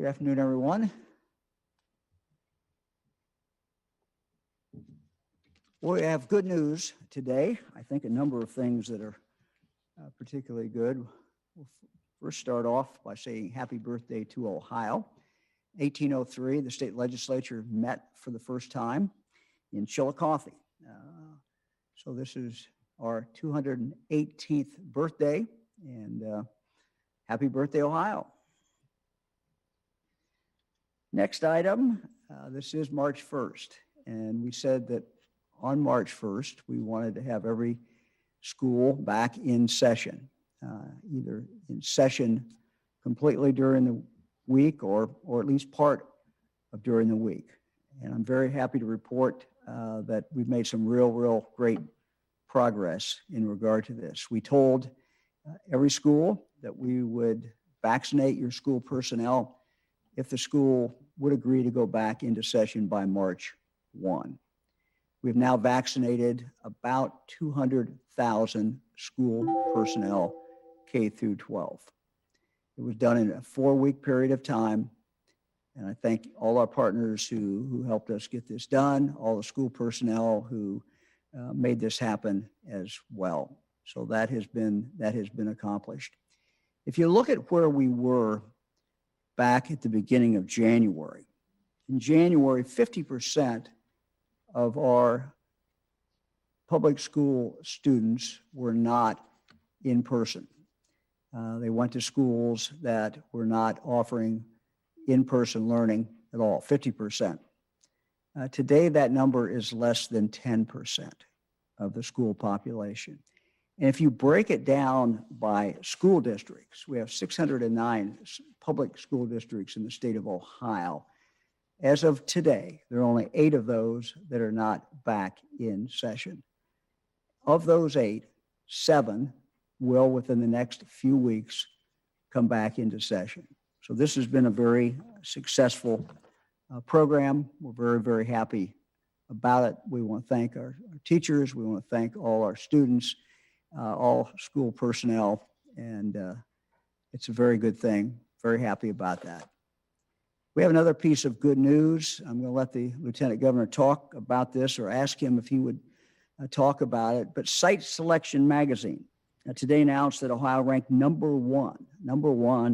Good afternoon, everyone. Well, we have good news today. I think a number of things that are particularly good. We'll first start off by saying happy birthday to Ohio. 1803, the state legislature met for the first time in Chillicothe. So this is our 218th birthday, and happy birthday, Ohio. Next item, this is March 1st, and we said that on March 1st, we wanted to have every school back in session, either in session completely during the week or at least part of during the week. And I'm very happy to report that we've made some real great progress in regard to this. We told every school that we would vaccinate your school personnel if the school would agree to go back into session by March 1. We've now vaccinated about 200,000 school personnel K through 12. It was done in a 4-week period of time, and I thank all our partners who helped us get this done, all the school personnel who made this happen as well. So that has been accomplished. If you look at where we were back at the beginning of January, in January, 50% of our public school students were not in person. They went to schools that were not offering in-person learning at all, 50%. Today, that number is less than 10% of the school population. And if you break it down by school districts, we have 609 public school districts in the state of Ohio. As of today, there are only 8 of those that are not back in session. Of those 8, 7 will, within the next few weeks, come back into session. So this has been a very successful program. We're very happy about it. We want to thank our teachers. We want to thank all our students, all school personnel, and it's a very good thing. Very happy about that. We have another piece of good news. I'm going to let the Lieutenant Governor talk about this, or ask him if he would talk about it. But Site Selection Magazine today announced that Ohio ranked number one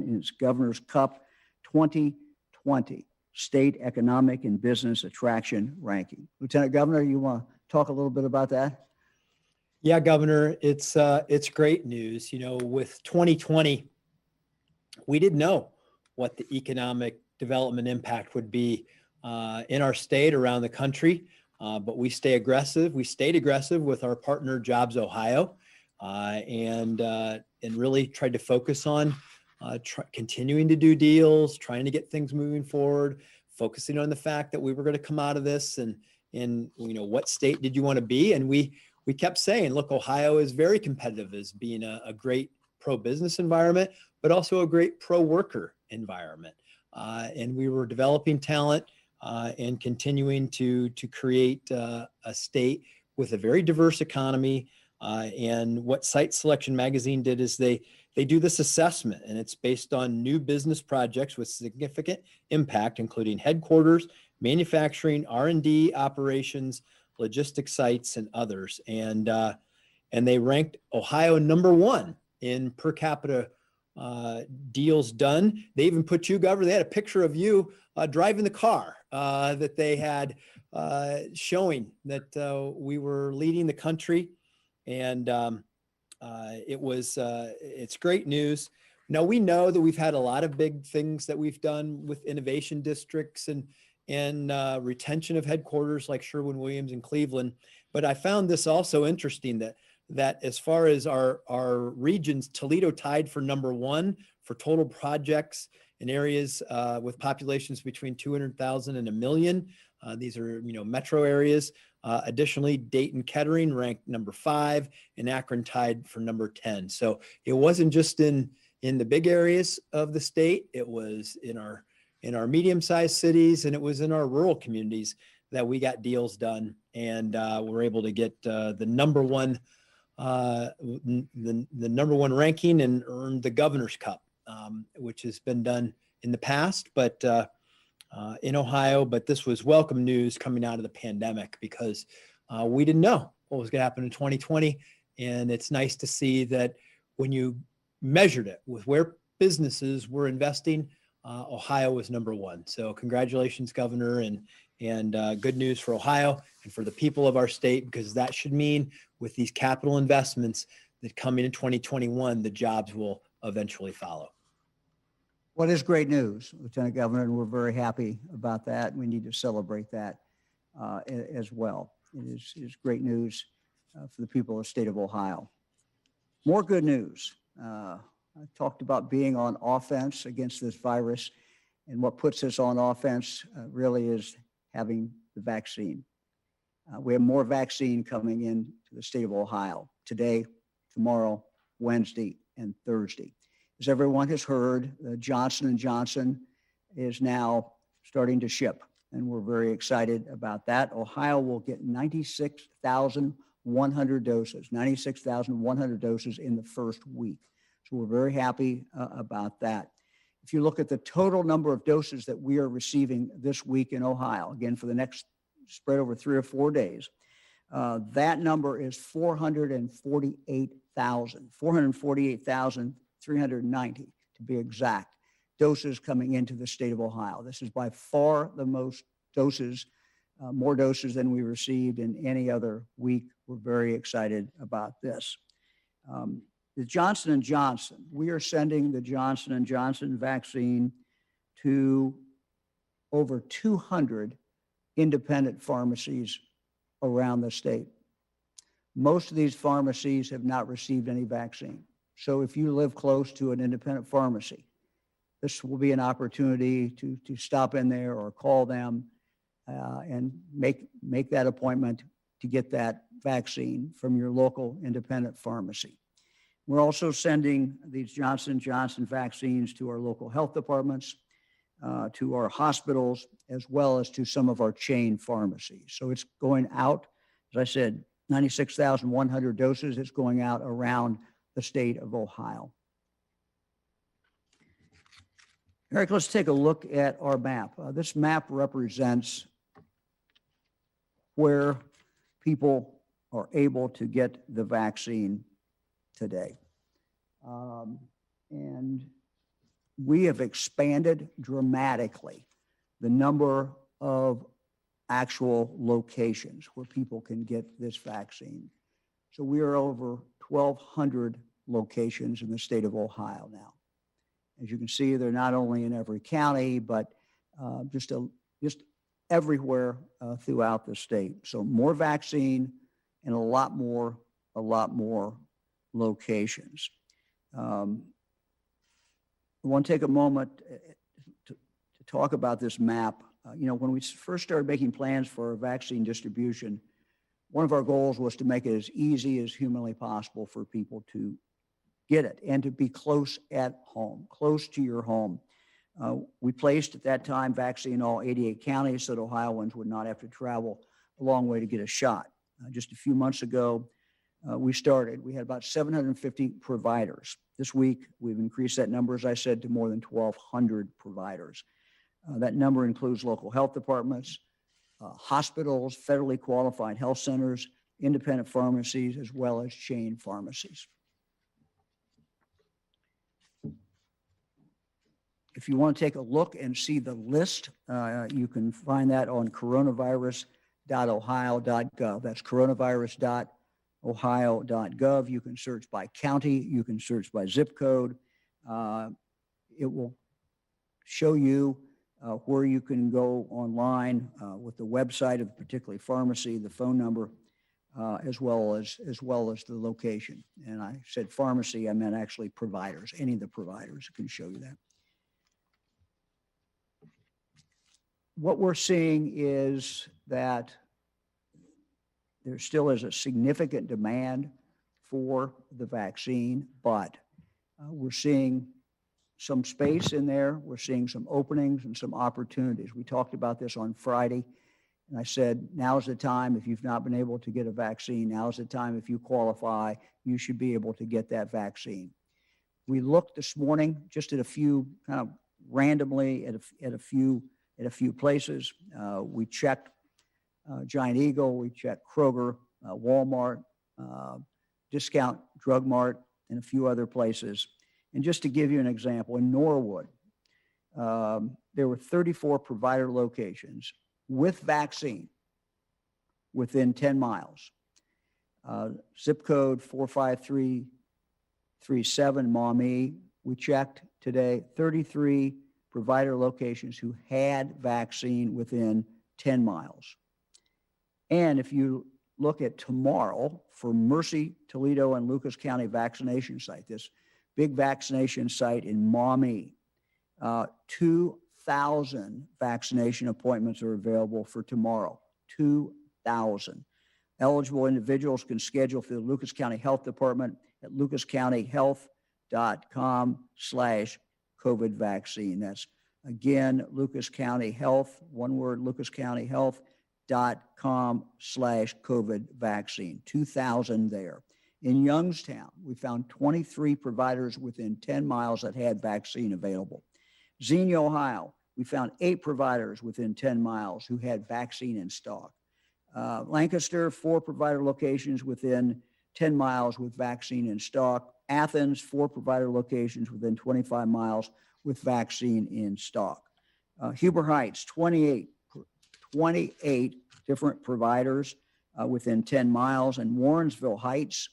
in its Governor's Cup 2020 State Economic and Business Attraction Ranking. Lieutenant Governor, you want to talk a little bit about that? Yeah, Governor, it's great news. You know, with 2020, we didn't know what the economic development impact would be in our state, around the country, but we stayed aggressive with our partner Jobs Ohio, and really tried to focus on continuing to do deals, trying to get things moving forward, focusing on the fact that we were going to come out of this, and you know, what state did you want to be? And we kept saying, look, Ohio is very competitive as being a great pro-business environment, but also a great pro-worker environment. And we were developing talent and continuing to create a state with a very diverse economy. And what Site Selection Magazine did is they do this assessment, and it's based on new business projects with significant impact, including headquarters, manufacturing, R&D operations, logistics sites, and others. And they ranked Ohio number 1 in per capita deals done. They even put you, Governor, they had a picture of you driving the car that they had showing that we were leading the country. And it's great news. Now, we know that we've had a lot of big things that we've done with innovation districts and retention of headquarters like Sherwin-Williams and Cleveland. But I found this also interesting that as far as our regions, Toledo tied for number 1 for total projects in areas with populations between 200,000 and 1 million. These are, you know, metro areas. Additionally, Dayton Kettering ranked number 5, and Akron tied for number 10. So it wasn't just in the big areas of the state. It was in our medium-sized cities, and it was in our rural communities that we got deals done, and we're able to get the number 1 ranking and earned the Governor's Cup, which has been done in the past, but in Ohio. But this was welcome news coming out of the pandemic because we didn't know what was going to happen in 2020. And it's nice to see that when you measured it with where businesses were investing, Ohio was number one. So congratulations, Governor, and good news for Ohio and for the people of our state, because that should mean with these capital investments that come in 2021, the jobs will eventually follow. What is great news, Lieutenant Governor, and we're very happy about that. We need to celebrate that as well. It is great news for the people of the state of Ohio. More good news. I talked about being on offense against this virus, and what puts us on offense really is having the vaccine. We have more vaccine coming in to the state of Ohio today, tomorrow, Wednesday, and Thursday. As everyone has heard, Johnson & Johnson is now starting to ship, and we're very excited about that. Ohio will get 96,100 doses, 96,100 doses in the first week. So we're very happy about that. If you look at the total number of doses that we are receiving this week in Ohio, again, for the next spread over 3 or 4 days, that number is 448,390 to be exact, doses coming into the state of Ohio. This is by far the most doses, more doses than we received in any other week. We're very excited about this. The Johnson & Johnson, we are sending the Johnson & Johnson vaccine to over 200 independent pharmacies around the state. Most of these pharmacies have not received any vaccine. So if you live close to an independent pharmacy, this will be an opportunity to stop in there or call them and make that appointment to get that vaccine from your local independent pharmacy. We're also sending these Johnson & Johnson vaccines to our local health departments, to our hospitals, as well as to some of our chain pharmacies. So it's going out, as I said, 96,100 doses. It's going out around the state of Ohio. Eric, let's take a look at our map. This map represents where people are able to get the vaccine today. And we have expanded dramatically the number of actual locations where people can get this vaccine. So we are over 1,200 locations in the state of Ohio now. As you can see, they're not only in every county, but just everywhere throughout the state. So more vaccine and a lot more locations. I want to take a moment to talk about this map. When we first started making plans for vaccine distribution, one of our goals was to make it as easy as humanly possible for people to get it and to be close at home, close to your home. We placed at that time vaccine in all 88 counties so that Ohioans would not have to travel a long way to get a shot. Just a few months ago, we had about 750 providers. This week, we've increased that number, as I said, to more than 1,200 providers. That number includes local health departments, hospitals, federally qualified health centers, independent pharmacies, as well as chain pharmacies. If you want to take a look and see the list, you can find that on coronavirus.ohio.gov. That's coronavirus.ohio.gov. You can search by county. You can search by zip code. It will show you where you can go online with the website of a particular pharmacy, the phone number, as well as the location. And I said pharmacy, I meant actually providers. Any of the providers can show you that. What we're seeing is that there still is a significant demand for the vaccine, but we're seeing some space in there. We're seeing some openings and some opportunities. We talked about this on Friday, and I said, now's the time. If you've not been able to get a vaccine, now's the time. If you qualify, you should be able to get that vaccine. We looked this morning just at a few kind of randomly at a few places. We checked Giant Eagle, we checked Kroger, Walmart, Discount Drug Mart, and a few other places. And just to give you an example, in Norwood, there were 34 provider locations with vaccine within 10 miles. Zip code 45337, Maumee. We checked today 33 provider locations who had vaccine within 10 miles. And if you look at tomorrow for Mercy, Toledo, and Lucas County vaccination site, this big vaccination site in Maumee, 2,000 vaccination appointments are available for tomorrow. 2,000. Eligible individuals can schedule through the Lucas County Health Department at lucascountyhealth.com/COVID vaccine. That's again, Lucas County Health, one word, lucascountyhealth.com/COVID vaccine. 2,000 there. In Youngstown, we found 23 providers within 10 miles that had vaccine available. Xenia, Ohio, we found 8 providers within 10 miles who had vaccine in stock. Lancaster, 4 provider locations within 10 miles with vaccine in stock. Athens, 4 provider locations within 25 miles with vaccine in stock. Huber Heights, 28 different providers within 10 miles. And Warrensville Heights,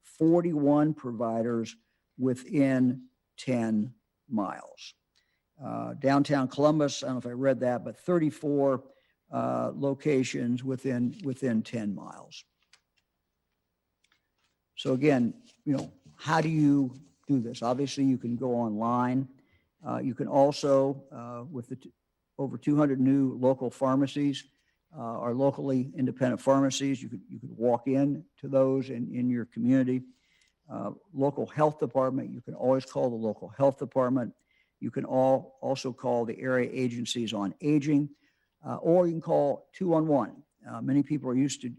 41 providers within 10 miles. Downtown Columbus, I don't know if I read that, but 34 locations within 10 miles. So again, how do you do this? Obviously, you can go online. You can also, with the over 200 new local pharmacies, our locally independent pharmacies, you could walk in to those in your community. Local health department, you can always call the local health department. You can also call the area agencies on aging, or you can call 211. Many people are used to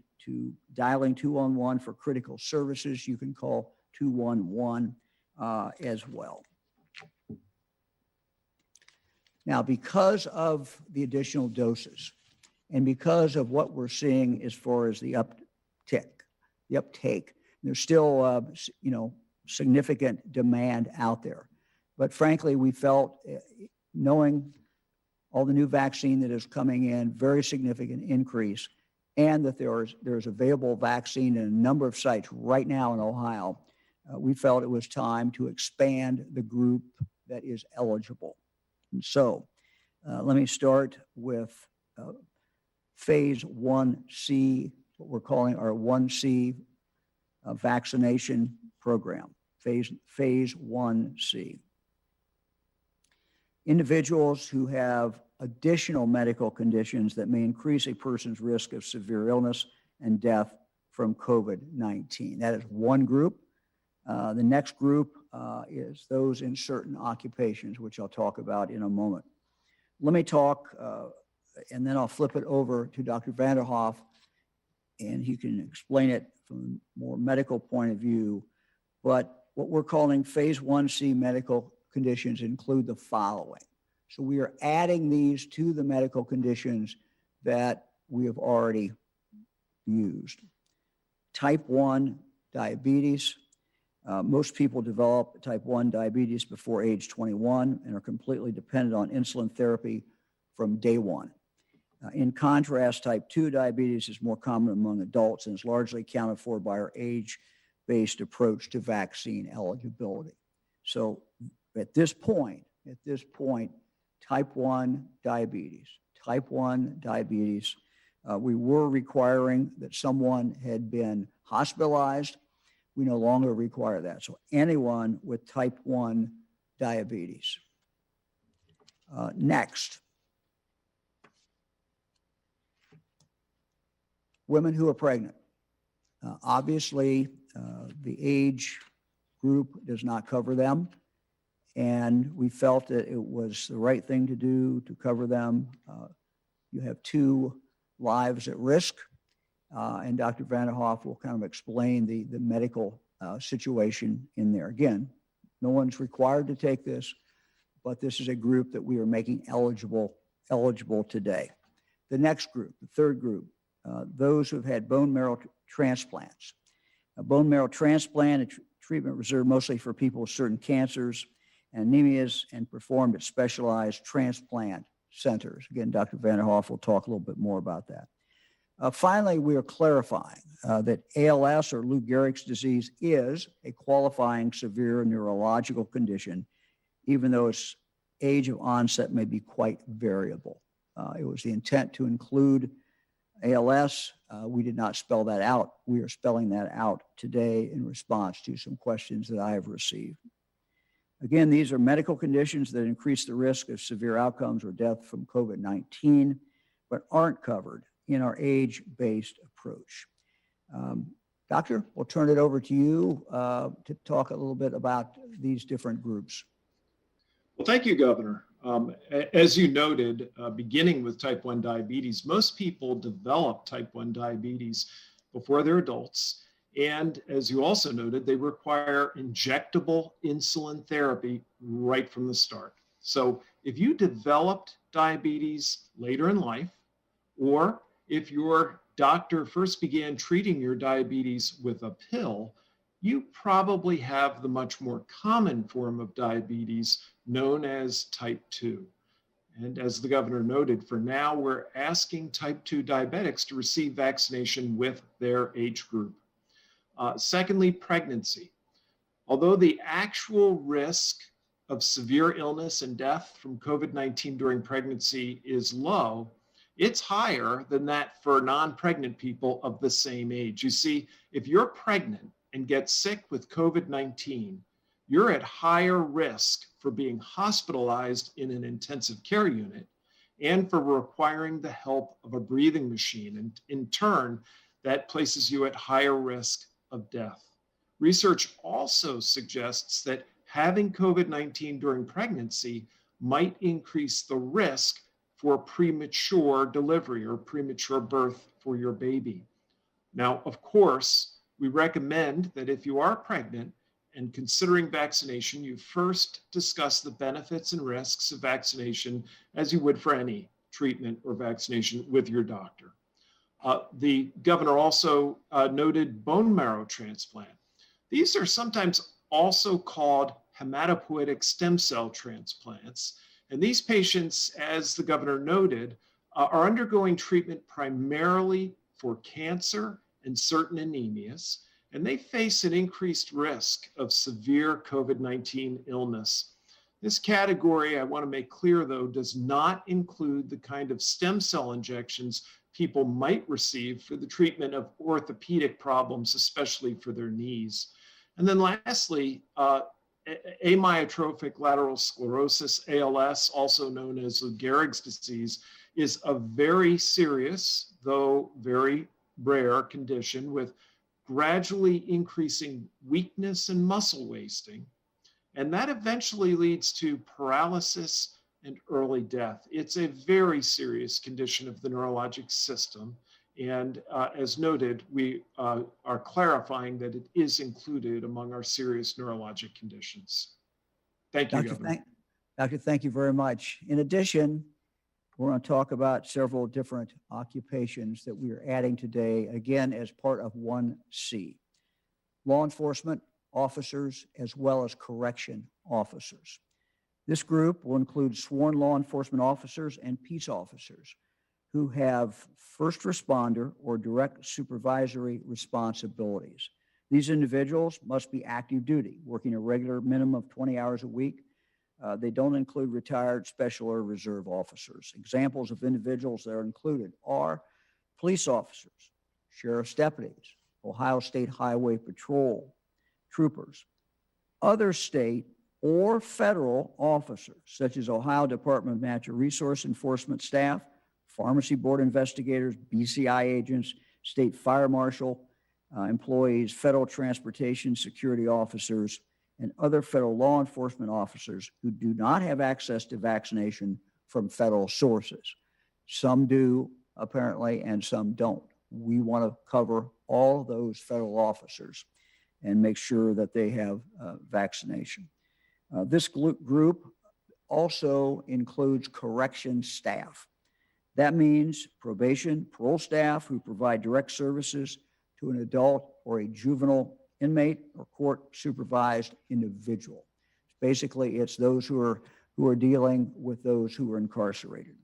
dialing 211 for critical services. You can call 211 as well. Now, because of the additional doses and because of what we're seeing as far as the uptake, there's still, significant demand out there. But frankly, we felt, knowing all the new vaccine that is coming in, very significant increase, and that there's available vaccine in a number of sites right now in Ohio, we felt it was time to expand the group that is eligible. And so let me start with phase 1C, what we're calling our 1C vaccination program, phase 1C. Individuals who have additional medical conditions that may increase a person's risk of severe illness and death from COVID-19. That is one group. The next group is those in certain occupations, which I'll talk about in a moment. Let me talk, and then I'll flip it over to Dr. Vanderhoff, and he can explain it from a more medical point of view. But what we're calling phase 1C medical conditions include the following. So we are adding these to the medical conditions that we have already used. Type 1 diabetes. Most people develop type 1 diabetes before age 21 and are completely dependent on insulin therapy from day one. In contrast, type 2 diabetes is more common among adults and is largely accounted for by our age-based approach to vaccine eligibility. So at this point, type 1 diabetes, we were requiring that someone had been hospitalized. We no longer require that. So anyone with type 1 diabetes. Next, women who are pregnant. Obviously, the age group does not cover them, and we felt that it was the right thing to do to cover them. You have 2 lives at risk, and Dr. Vanderhoff will kind of explain the medical situation in there. Again, no one's required to take this, but this is a group that we are making eligible today. The next group, the third group, those who have had bone marrow transplants. A bone marrow transplant, treatment reserved mostly for people with certain cancers and anemias and performed at specialized transplant centers. Again, Dr. Vanderhoff will talk a little bit more about that. Finally, we are clarifying that ALS or Lou Gehrig's disease is a qualifying severe neurological condition, even though its age of onset may be quite variable. It was the intent to include ALS. We did not spell that out. We are spelling that out today in response to some questions that I have received. Again, these are medical conditions that increase the risk of severe outcomes or death from COVID-19, but aren't covered in our age-based approach. Doctor, we'll turn it over to you to talk a little bit about these different groups. Well, thank you, Governor. As you noted, beginning with type 1 diabetes, most people develop type 1 diabetes before they're adults. And as you also noted, they require injectable insulin therapy right from the start. So if you developed diabetes later in life, or if your doctor first began treating your diabetes with a pill, you probably have the much more common form of diabetes known as type 2. And as the governor noted, for now, we're asking type 2 diabetics to receive vaccination with their age group. Secondly, pregnancy. Although the actual risk of severe illness and death from COVID-19 during pregnancy is low, it's higher than that for non-pregnant people of the same age. You see, if you're pregnant and get sick with COVID-19, you're at higher risk for being hospitalized in an intensive care unit and for requiring the help of a breathing machine. And in turn, that places you at higher risk of death. Research also suggests that having COVID-19 during pregnancy might increase the risk for premature delivery or premature birth for your baby. Now, of course, we recommend that if you are pregnant and considering vaccination, you first discuss the benefits and risks of vaccination as you would for any treatment or vaccination with your doctor. The governor also noted bone marrow transplant. These are sometimes also called hematopoietic stem cell transplants. And these patients, as the governor noted, are undergoing treatment primarily for cancer and certain anemias, and they face an increased risk of severe COVID-19 illness. This category, I want to make clear though, does not include the kind of stem cell injections people might receive for the treatment of orthopedic problems, especially for their knees. And then lastly, amyotrophic lateral sclerosis, ALS, also known as Lou Gehrig's disease, is a very serious, though very rare condition with gradually increasing weakness and muscle wasting. And that eventually leads to paralysis and early death. It's a very serious condition of the neurologic system. And as noted, we are clarifying that it is included among our serious neurologic conditions. Thank you, Governor. Doctor, thank you very much. In addition, we're going to talk about several different occupations that we are adding today, again, as part of 1C. Law enforcement officers, as well as correction officers. This group will include sworn law enforcement officers and peace officers who have first responder or direct supervisory responsibilities. These individuals must be active duty, working a regular minimum of 20 hours a week. They don't include retired special or reserve officers. Examples of individuals that are included are police officers, sheriff's deputies, Ohio State Highway Patrol troopers, other state or federal officers, such as Ohio Department of Natural Resource Enforcement staff, pharmacy board investigators, BCI agents, state fire marshal employees, federal transportation security officers, and other federal law enforcement officers who do not have access to vaccination from federal sources. Some do, apparently, and some don't. We want to cover all those federal officers and make sure that they have vaccination. This group also includes correction staff. That means probation, parole staff who provide direct services to an adult or a juvenile inmate or court supervised individual. Basically, it's those who are dealing with those who are incarcerated.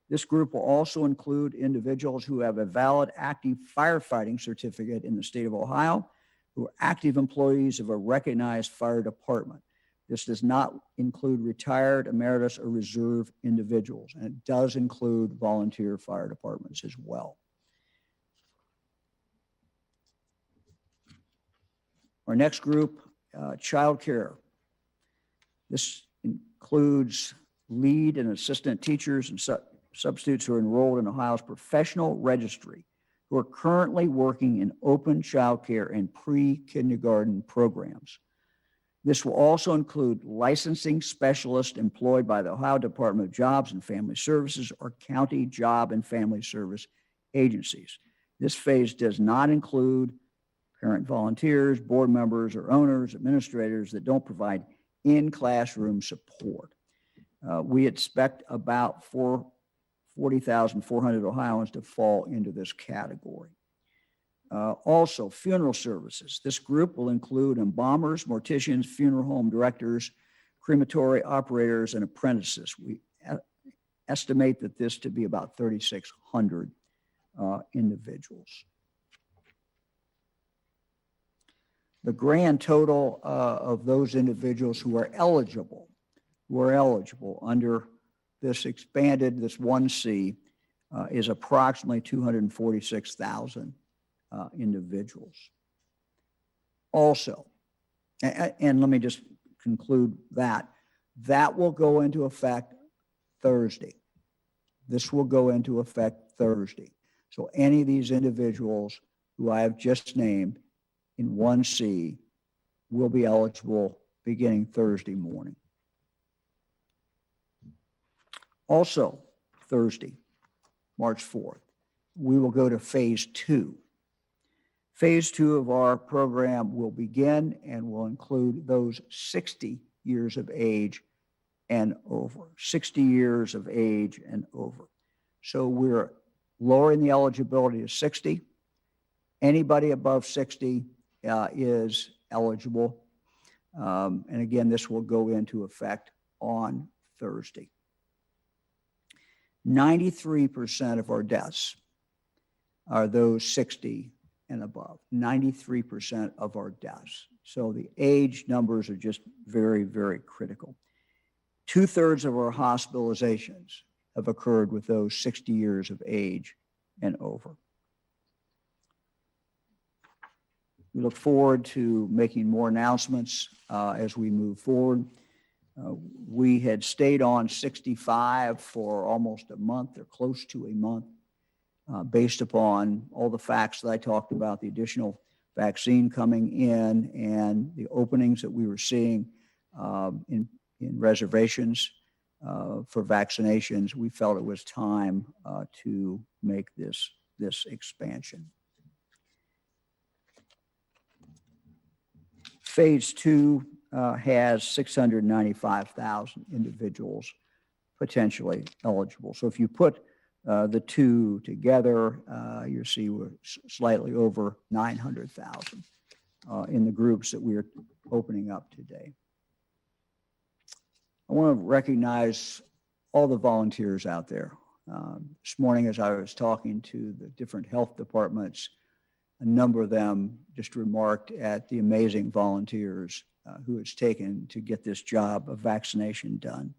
This group will also include individuals who have a valid active firefighting certificate in the state of Ohio, who are active employees of a recognized fire department. This does not include retired, emeritus, or reserve individuals, and it does include volunteer fire departments as well. Our next group, child care. This includes lead and assistant teachers and substitutes who are enrolled in Ohio's professional registry, who are currently working in open child care and pre-kindergarten programs. This will also include licensing specialists employed by the Ohio Department of Jobs and Family Services or county job and family service agencies. This phase does not include parent volunteers, board members, or owners, administrators that don't provide in-classroom support. We expect about 40,400 Ohioans to fall into this category. Also, funeral services. This group will include embalmers, morticians, funeral home directors, crematory operators, and apprentices. We estimate that this to be about 3,600 individuals. The grand total of those individuals who are eligible under this expanded, this 1C, is approximately 246,000 individuals. Also, and let me just conclude that will go into effect Thursday. This will go into effect Thursday. So any of these individuals who I have just named in 1C will be eligible beginning Thursday morning. Also, Thursday, March 4th, we will go to phase 2. Phase 2 of our program will begin and will include those 60 years of age and over. 60 years of age and over. So we're lowering the eligibility to 60. Anybody above 60 is eligible. And again, this will go into effect on Thursday. 93% of our deaths are those 60 and above. 93% of our deaths. So the age numbers are just very, very critical. 2/3 of our hospitalizations have occurred with those 60 years of age and over. We look forward to making more announcements as we move forward. We had stayed on 65 for almost a month or close to a month based upon all the facts that I talked about, the additional vaccine coming in and the openings that we were seeing in reservations for vaccinations. We felt it was time to make this expansion. Phase 2 has 695,000 individuals potentially eligible. So if you put the two together, you see we're slightly over 900,000 in the groups that we are opening up today. I want to recognize all the volunteers out there. This morning, as I was talking to the different health departments, a number of them just remarked at the amazing volunteers who it's taken to get this job of vaccination done.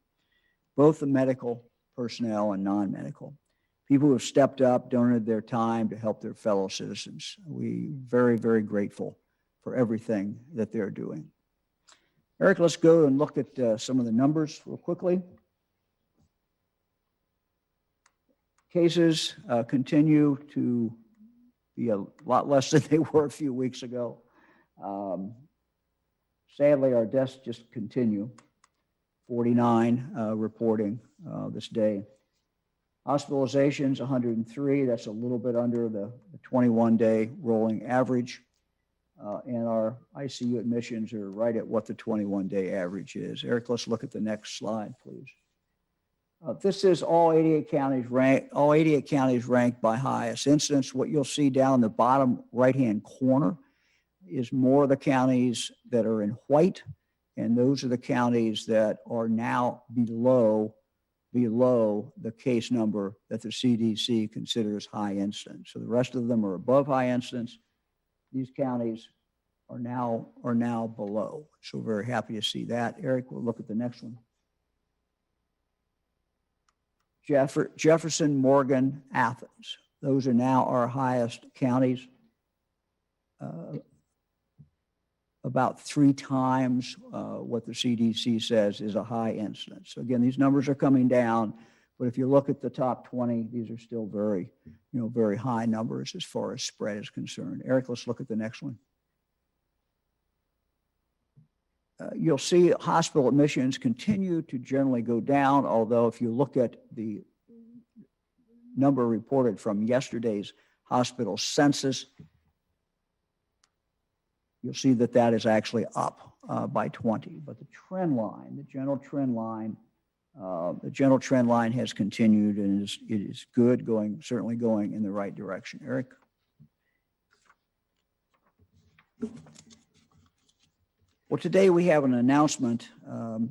Both the medical personnel and non-medical. People who have stepped up, donated their time to help their fellow citizens. We're very, very grateful for everything that they're doing. Eric, let's go and look at some of the numbers real quickly. Cases continue to be a lot less than they were a few weeks ago. Sadly, our deaths just continue. 49 reporting this day. Hospitalizations, 103. That's a little bit under the 21-day rolling average. And our ICU admissions are right at what the 21-day average is. Eric, let's look at the next slide, please. This is all 88 counties ranked by highest incidence. What you'll see down in the bottom right-hand corner is more of the counties that are in white, and those are the counties that are now below the case number that the CDC considers high incidence. So the rest of them are above high incidence. These counties are now below. So we're very happy to see that. Eric, we'll look at the next one. Jefferson, Morgan, Athens. Those are now our highest counties. About 3 times what the CDC says is a high incidence. So again, these numbers are coming down, but if you look at the top 20, these are still very, very high numbers as far as spread is concerned. Eric, let's look at the next one. You'll see hospital admissions continue to generally go down, although if you look at the number reported from yesterday's hospital census, you'll see that that is actually up by 20. But the trend line, the general trend line has continued, and it is good, certainly going in the right direction. Eric? Well, today we have an announcement in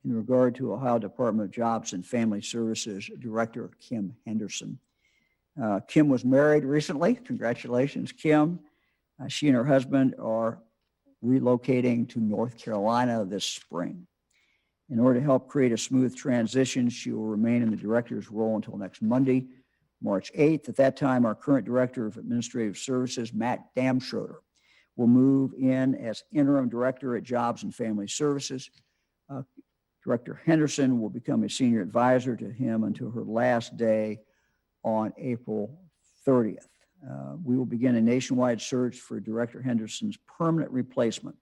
regard to Ohio Department of Jobs and Family Services Director Kim Henderson. Kim was married recently. Congratulations, Kim. She and her husband are relocating to North Carolina this spring. In order to help create a smooth transition, she will remain in the director's role until next Monday, March 8th. At that time, our current Director of Administrative Services, Matt Damschroeder, will move in as interim director at Jobs and Family Services. Director Henderson will become a senior advisor to him until her last day on April 30th. We will begin a nationwide search for Director Henderson's permanent replacement.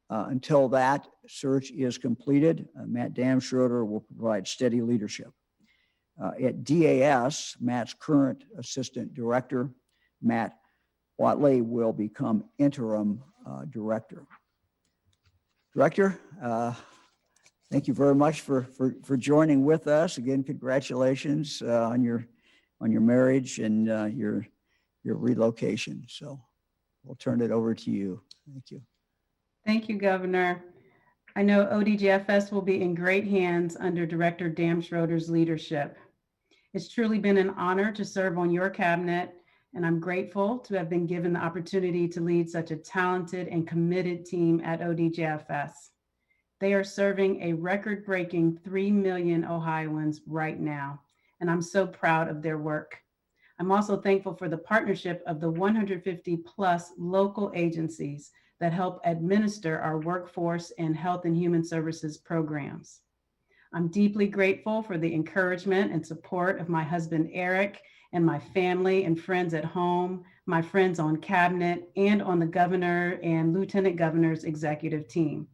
Until that search is completed, Matt Damschroeder will provide steady leadership. At DAS, Matt's current assistant director, Matt Watley, will become interim director. Director, thank you very much for joining with us. Again, congratulations on your marriage and your relocation. So we'll turn it over to you. Thank you. Thank you, Governor. I know ODJFS will be in great hands under Director Damschroeder's leadership. It's truly been an honor to serve on your cabinet, and I'm grateful to have been given the opportunity to lead such a talented and committed team at ODJFS. They are serving a record-breaking 3 million Ohioans right now, and I'm so proud of their work. I'm also thankful for the partnership of the 150 plus local agencies that help administer our workforce and health and human services programs. I'm deeply grateful for the encouragement and support of my husband, Eric, and my family and friends at home, my friends on cabinet, and on the governor and lieutenant governor's executive team.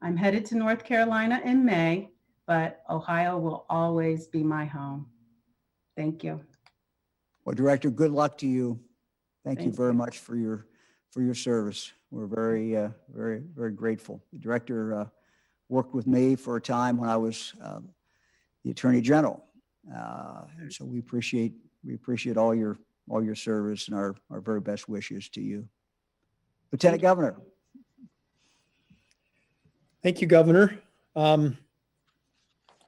I'm headed to North Carolina in May, but Ohio will always be my home. Thank you. Well, Director, good luck to you. Thank you very much for your service. We're very, very grateful. The Director worked with me for a time when I was the Attorney General, and so we appreciate all your service and our very best wishes to you. Lieutenant Governor. Thank you, Governor.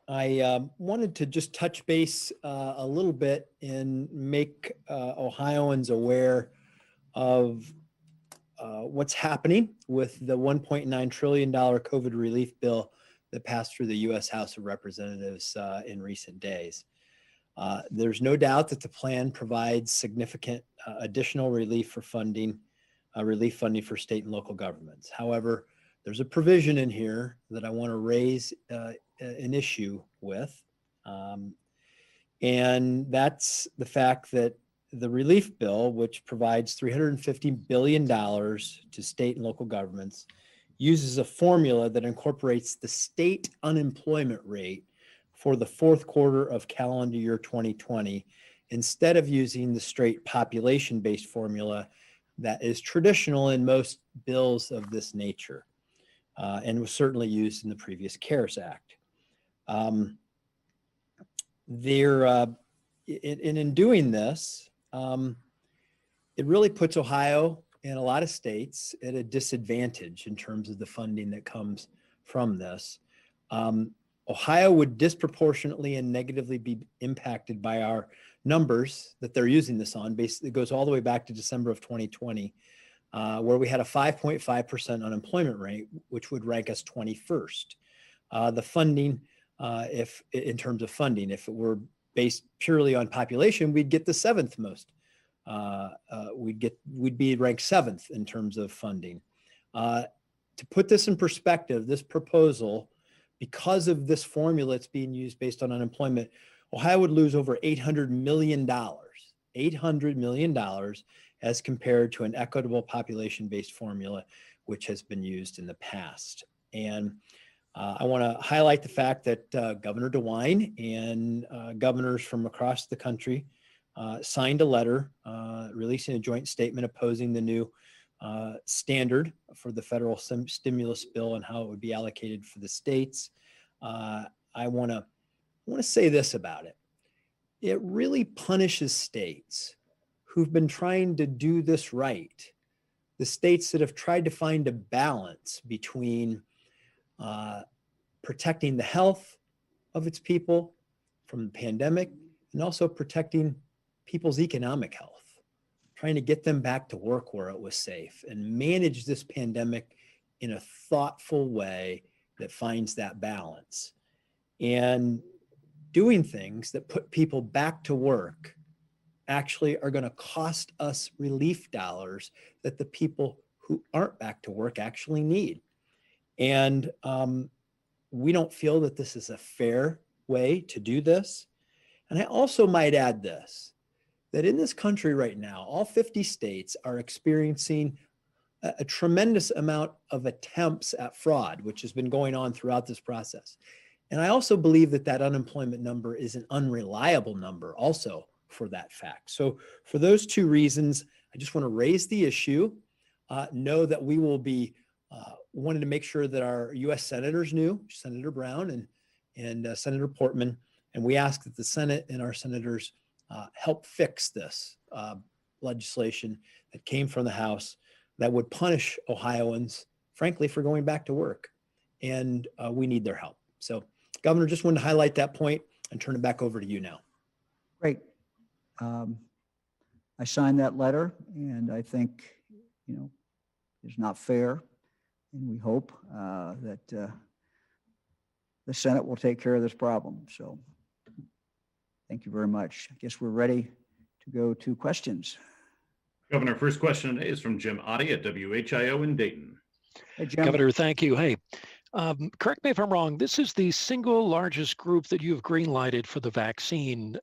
I wanted to just touch base a little bit and make Ohioans aware of what's happening with the $1.9 trillion COVID relief bill that passed through the U.S. House of Representatives in recent days. There's no doubt that the plan provides significant additional relief funding for state and local governments. However, there's a provision in here that I want to raise an issue with, and that's the fact that the relief bill, which provides $350 billion to state and local governments, uses a formula that incorporates the state unemployment rate for the fourth quarter of calendar year 2020, instead of using the straight population-based formula that is traditional in most bills of this nature, and was certainly used in the previous CARES Act. they're in doing this, it really puts Ohio and a lot of states at a disadvantage in terms of the funding that comes from this. Ohio would disproportionately and negatively be impacted by our numbers that they're using this on. Basically, it goes all the way back to December of 2020, where we had a 5.5% unemployment rate, which would rank us 21st. The funding, if in terms of funding, if it were based purely on population, we'd get the seventh most. We'd be ranked seventh in terms of funding. To put this in perspective, this proposal, because of this formula that's being used based on unemployment, Ohio would lose over $800 million, $800 million as compared to an equitable population-based formula, which has been used in the past. And I want to highlight the fact that Governor DeWine and governors from across the country signed a letter releasing a joint statement opposing the new standard for the federal stimulus bill and how it would be allocated for the states. I want to say this about it. It really punishes states who've been trying to do this right. The states that have tried to find a balance between protecting the health of its people from the pandemic and also protecting people's economic health, trying to get them back to work where it was safe and manage this pandemic in a thoughtful way that finds that balance. And doing things that put people back to work actually are going to cost us relief dollars that the people who aren't back to work actually need. And we don't feel that this is a fair way to do this. And I also might add this, that in this country right now, all 50 states are experiencing a tremendous amount of attempts at fraud, which has been going on throughout this process. And I also believe that that unemployment number is an unreliable number also for that fact. So for those two reasons, I just want to raise the issue, know that we will be wanting to make sure that our U.S. senators knew, Senator Brown and Senator Portman, and we ask that the Senate and our senators help fix this legislation that came from the House that would punish Ohioans, frankly, for going back to work. And we need their help. So, Governor, just wanted to highlight that point and turn it back over to you now. Great. I signed that letter, and I think, it's not fair. And we hope that the Senate will take care of this problem. So thank you very much. I guess we're ready to go to questions. Governor, first question today is from Jim Oddie at WHIO in Dayton. Hey, Jim. Governor, thank you. Hey, correct me if I'm wrong. This is the single largest group that you've green-lighted for the vaccine,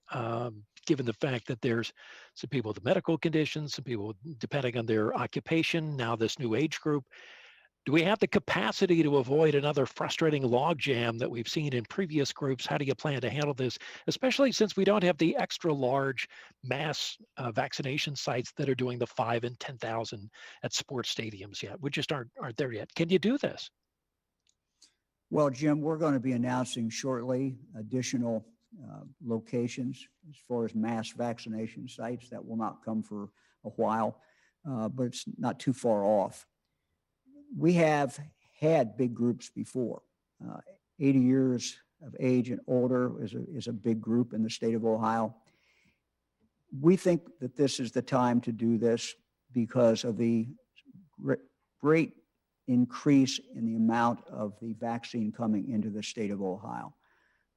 given the fact that there's some people with medical conditions, some people depending on their occupation, now this new age group. Do we have the capacity to avoid another frustrating logjam that we've seen in previous groups? How do you plan to handle this, especially since we don't have the extra large mass vaccination sites that are doing the 5 and 10,000 at sports stadiums yet? We just aren't there yet. Can you do this? Well, Jim, we're going to be announcing shortly additional locations as far as mass vaccination sites. That will not come for a while, but it's not too far off. We have had big groups before. 80 years of age and older is a big group in the state of Ohio. We think that this is the time to do this because of the great increase in the amount of the vaccine coming into the state of Ohio.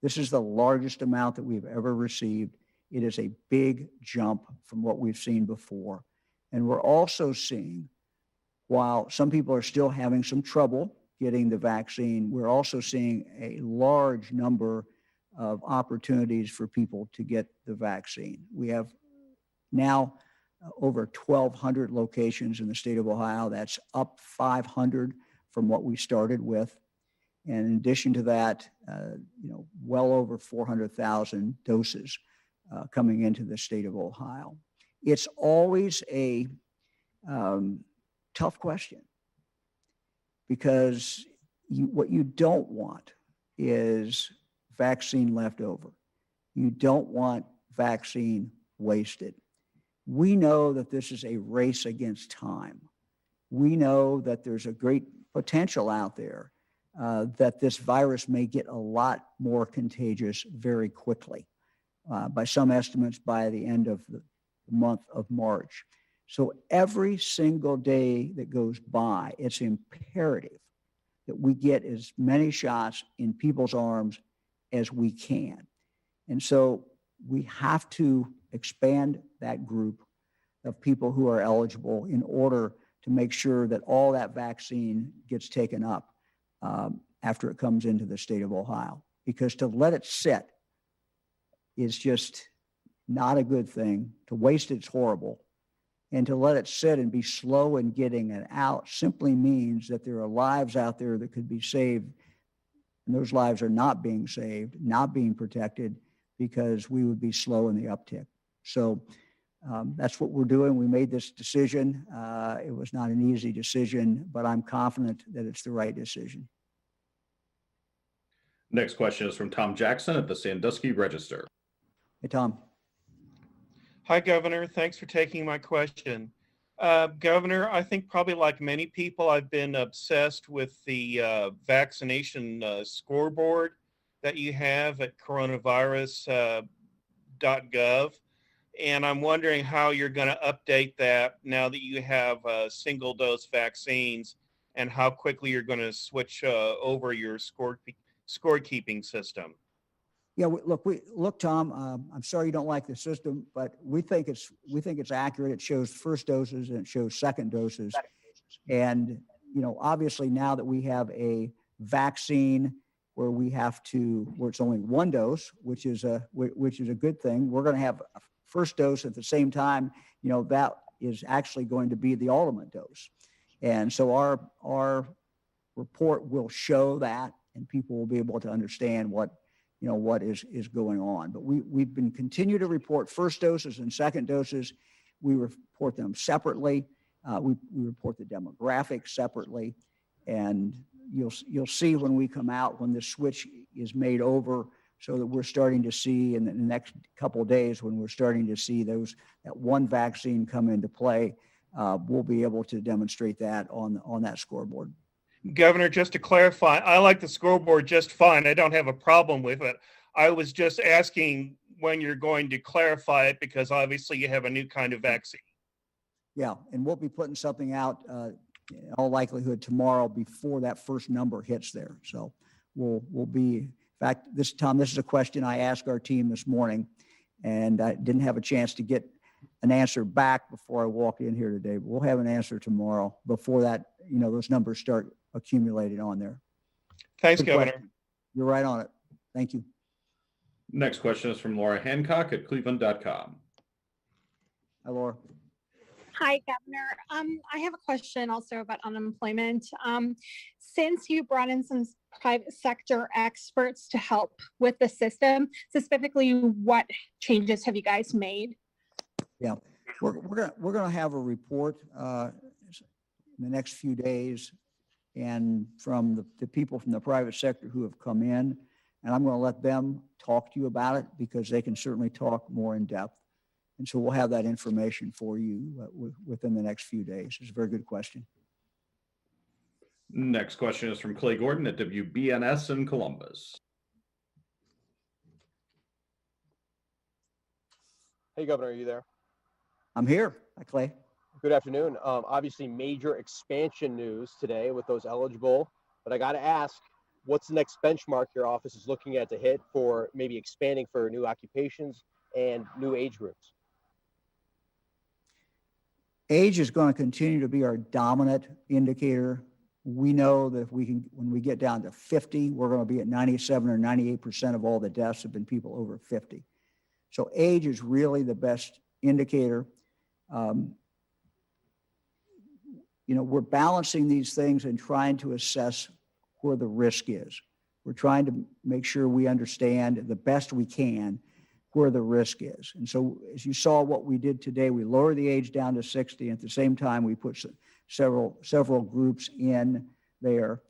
This is the largest amount that we've ever received. It is a big jump from what we've seen before. And we're also seeing, while some people are still having some trouble getting the vaccine, we're also seeing a large number of opportunities for people to get the vaccine. We have now over 1,200 locations in the state of Ohio. That's up 500 from what we started with. And in addition to that, well over 400,000 doses coming into the state of Ohio. It's always a tough question because what you don't want is vaccine left over. You don't want vaccine wasted. We know that this is a race against time. We know that there's a great potential out there that this virus may get a lot more contagious very quickly. By some estimates, by the end of the month of March. So every single day that goes by, it's imperative that we get as many shots in people's arms as we can. And so we have to expand that group of people who are eligible in order to make sure that all that vaccine gets taken up after it comes into the state of Ohio. Because to let it sit is just not a good thing. To waste it's horrible. And to let it sit and be slow in getting it out simply means that there are lives out there that could be saved. And those lives are not being saved, not being protected, because we would be slow in the uptick. So that's what we're doing. We made this decision. It was not an easy decision, but I'm confident that it's the right decision. Next question is from Tom Jackson at the Sandusky Register. Hey, Tom. Hi, Governor. Thanks for taking my question. Governor, I think probably like many people, I've been obsessed with the vaccination scoreboard that you have at coronavirus.gov. And I'm wondering how you're going to update that now that you have single dose vaccines, and how quickly you're going to switch over your scorekeeping system. Yeah, look, Tom. I'm sorry you don't like the system, but we think it's accurate. It shows first doses and it shows second doses, and obviously now that we have a vaccine where it's only one dose, which is a good thing. We're going to have a first dose at the same time. That is actually going to be the ultimate dose, and so our report will show that, and people will be able to understand what is going on. But we've been continue to report first doses and second doses. We report them separately. We report the demographics separately, and you'll see when we come out, when the switch is made over, so that we're starting to see in the next couple of days, when we're starting to see that one vaccine come into play, we'll be able to demonstrate that on that scoreboard. Governor, just to clarify, I like the scoreboard just fine. I don't have a problem with it. I was just asking when you're going to clarify it, because obviously you have a new kind of vaccine. Yeah, and we'll be putting something out in all likelihood tomorrow before that first number hits there. So we'll be, in fact, this is a question I asked our team this morning, and I didn't have a chance to get an answer back before I walked in here today. But we'll have an answer tomorrow before that, those numbers start accumulating on there. Thanks, Good Governor. question. You're right on it. Thank you. Next question is from Laura Hancock at cleveland.com. Hi, Laura. Hi, Governor. I have a question also about unemployment. Since you brought in some private sector experts to help with the system, specifically, what changes have you guys made? Yeah, we're gonna have a report in the next few days, and from the people from the private sector who have come in, and I'm going to let them talk to you about it, because they can certainly talk more in depth. And so we'll have that information for you within the next few days. It's a very good question. Next question is from Clay Gordon at WBNS in Columbus. Hey, Governor, are you there? I'm here. Hi, Clay. Good afternoon. Obviously, major expansion news today with those eligible. But I got to ask, what's the next benchmark your office is looking at to hit for maybe expanding for new occupations and new age groups? Age is going to continue to be our dominant indicator. We know that if when we get down to 50, we're going to be at 97 or 98% of all the deaths have been people over 50. So age is really the best indicator. We're balancing these things and trying to assess where the risk is. We're trying to make sure we understand the best we can where the risk is. And so as you saw what we did today, we lowered the age down to 60. At the same time, we put several groups in there.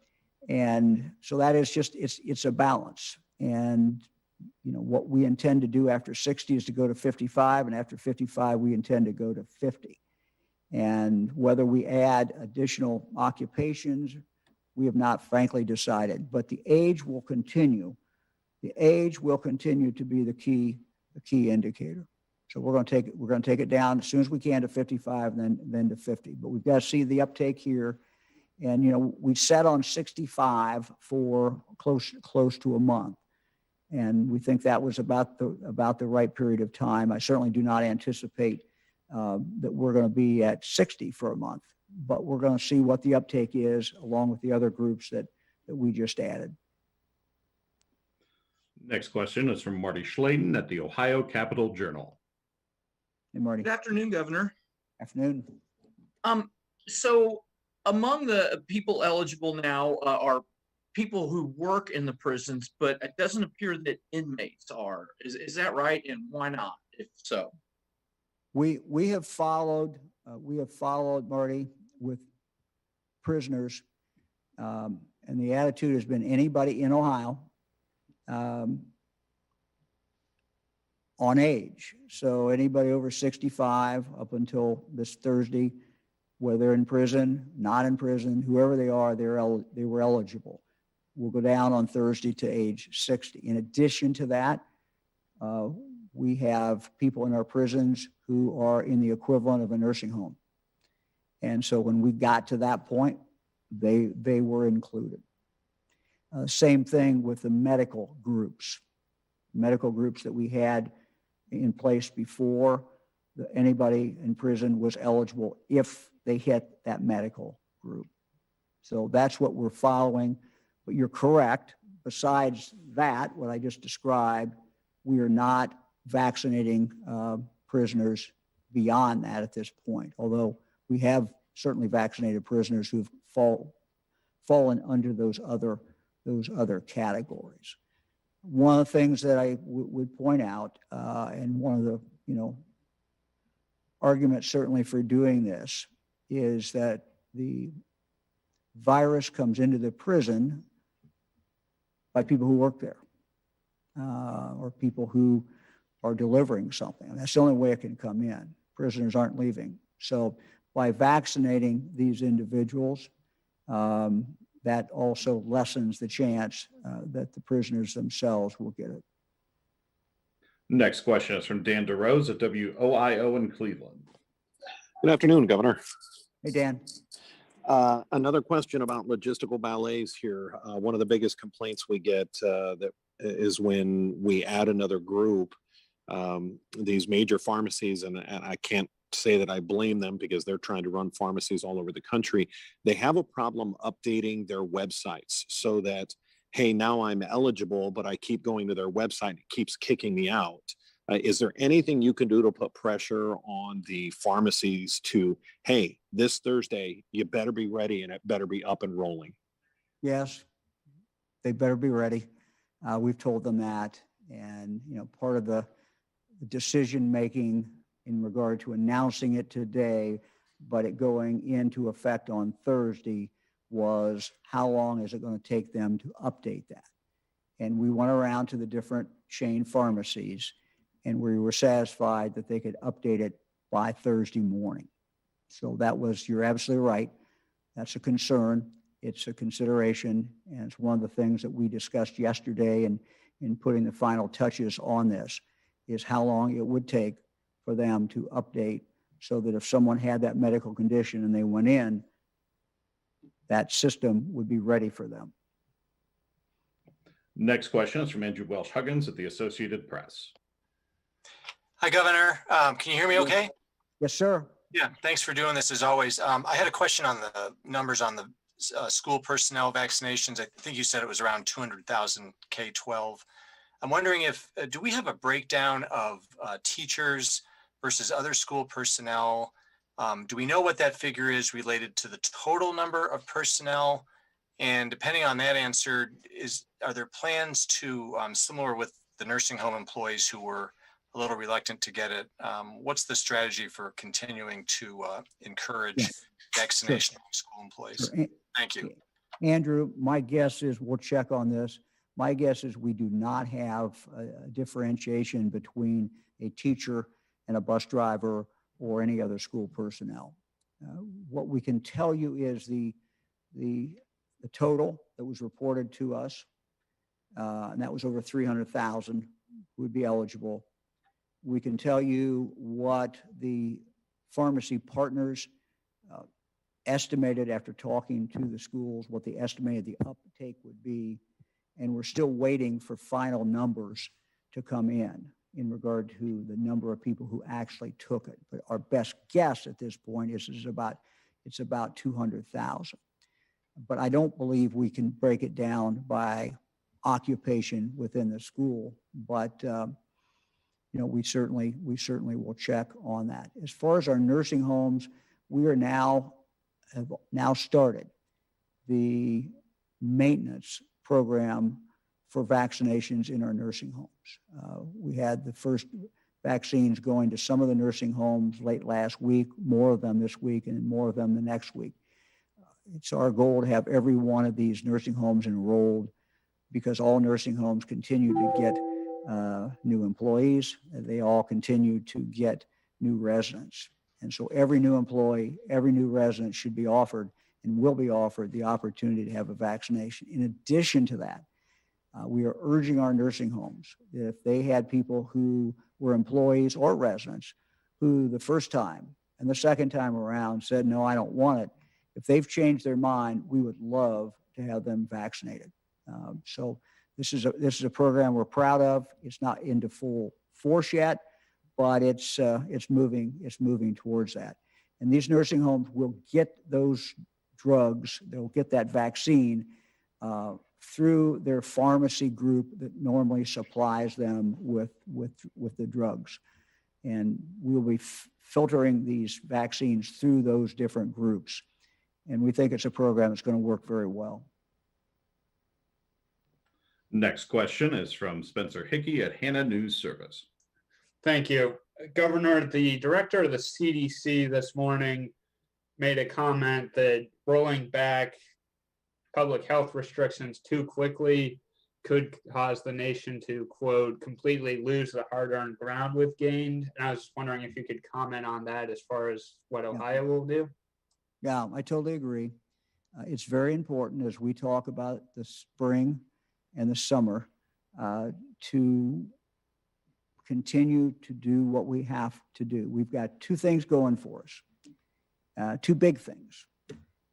And so that is just, it's a balance. And what we intend to do after 60 is to go to 55, and after 55, we intend to go to 50. And whether we add additional occupations, we have not frankly decided, but the age will continue. The age will continue to be the key indicator. So we're going to take it down as soon as we can to 55, and then to 50. But we've got to see the uptake here. And we set on 65 for close to a month, and we think that was about the right period of time. I certainly do not anticipate that we're going to be at 60 for a month, but we're going to see what the uptake is along with the other groups that we just added. Next question is from Marty Schladen at the Ohio Capitol Journal. Hey, Marty. Good afternoon, Governor. Afternoon. So among the people eligible now are people who work in the prisons, but it doesn't appear that inmates are. Is that right? And why not, if so? We have followed Marty with prisoners, and the attitude has been anybody in Ohio on age. So anybody over 65 up until this Thursday, whether in prison, not in prison, whoever they are, they were eligible. We'll go down on Thursday to age 60. In addition to that, we have people in our prisons who are in the equivalent of a nursing home. And so when we got to that point, they were included. Same thing with the medical groups that we had in place before. Anybody in prison was eligible if they hit that medical group. So that's what we're following. But you're correct. Besides that, what I just described, we are not vaccinating prisoners beyond that at this point, although we have certainly vaccinated prisoners who've fallen under those other categories. One of the things that I would point out, and one of the arguments certainly for doing this, is that the virus comes into the prison by people who work there, or people who are delivering something. And that's the only way it can come in. Prisoners aren't leaving. So by vaccinating these individuals, that also lessens the chance that the prisoners themselves will get it. Next question is from Dan DeRose at WOIO in Cleveland. Good afternoon, Governor. Hey, Dan. Another question about logistical ballets here. One of the biggest complaints we get that is when we add another group, these major pharmacies, and I can't say that I blame them because they're trying to run pharmacies all over the country. They have a problem updating their websites so that, hey, now I'm eligible, but I keep going to their website. It keeps kicking me out. Is there anything you can do to put pressure on the pharmacies to, hey, this Thursday, you better be ready and it better be up and rolling? Yes, they better be ready. We've told them that. And, part of the decision-making in regard to announcing it today, but it going into effect on Thursday, was how long is it going to take them to update that? And we went around to the different chain pharmacies, and we were satisfied that they could update it by Thursday morning. So you're absolutely right. That's a concern. It's a consideration, and it's one of the things that we discussed yesterday in putting the final touches on this, is how long it would take for them to update so that if someone had that medical condition and they went in, that system would be ready for them. Next question is from Andrew Welsh-Huggins at the Associated Press. Hi, Governor. Can you hear me okay? Yes, sir. Yeah, thanks for doing this as always. I had a question on the numbers on the school personnel vaccinations. I think you said it was around 200,000 K-12. I'm wondering do we have a breakdown of teachers versus other school personnel? Do we know what that figure is related to the total number of personnel? And depending on that answer, are there plans to, similar with the nursing home employees who were a little reluctant to get it, what's the strategy for continuing to encourage vaccination of school employees? Sure. Thank you. Andrew, my guess is we'll check on this, My guess is we do not have a differentiation between a teacher and a bus driver or any other school personnel. What we can tell you is the total that was reported to us, and that was over 300,000 would be eligible. We can tell you what the pharmacy partners estimated after talking to the schools, what they estimated the uptake would be, and we're still waiting for final numbers to come in regard to the number of people who actually took it. But our best guess at this point is it's about 200,000. But I don't believe we can break it down by occupation within the school. But we certainly will check on that. As far as our nursing homes, we have now started the maintenance program for vaccinations in our nursing homes. We had the first vaccines going to some of the nursing homes late last week, more of them this week, and more of them the next week. It's our goal to have every one of these nursing homes enrolled, because all nursing homes continue to get new employees. They all continue to get new residents. And so every new employee, every new resident should be offered and will be offered the opportunity to have a vaccination. In addition to that, we are urging our nursing homes that if they had people who were employees or residents who the first time and the second time around said, no, I don't want it, if they've changed their mind, we would love to have them vaccinated. So this is a program we're proud of. It's not into full force yet, but it's moving towards that. And these nursing homes will get those drugs, they'll get that vaccine through their pharmacy group that normally supplies them with the drugs. And we'll be filtering these vaccines through those different groups. And we think it's a program that's going to work very well. Next question is from Spencer Hickey at Hannah News Service. Thank you. Governor, the director of the CDC this morning made a comment that rolling back public health restrictions too quickly could cause the nation to, quote, completely lose the hard-earned ground we've gained. And I was just wondering if you could comment on that as far as what Ohio will do. Yeah, I totally agree. It's very important as we talk about the spring and the summer to continue to do what we have to do. We've got two things going for us, two big things.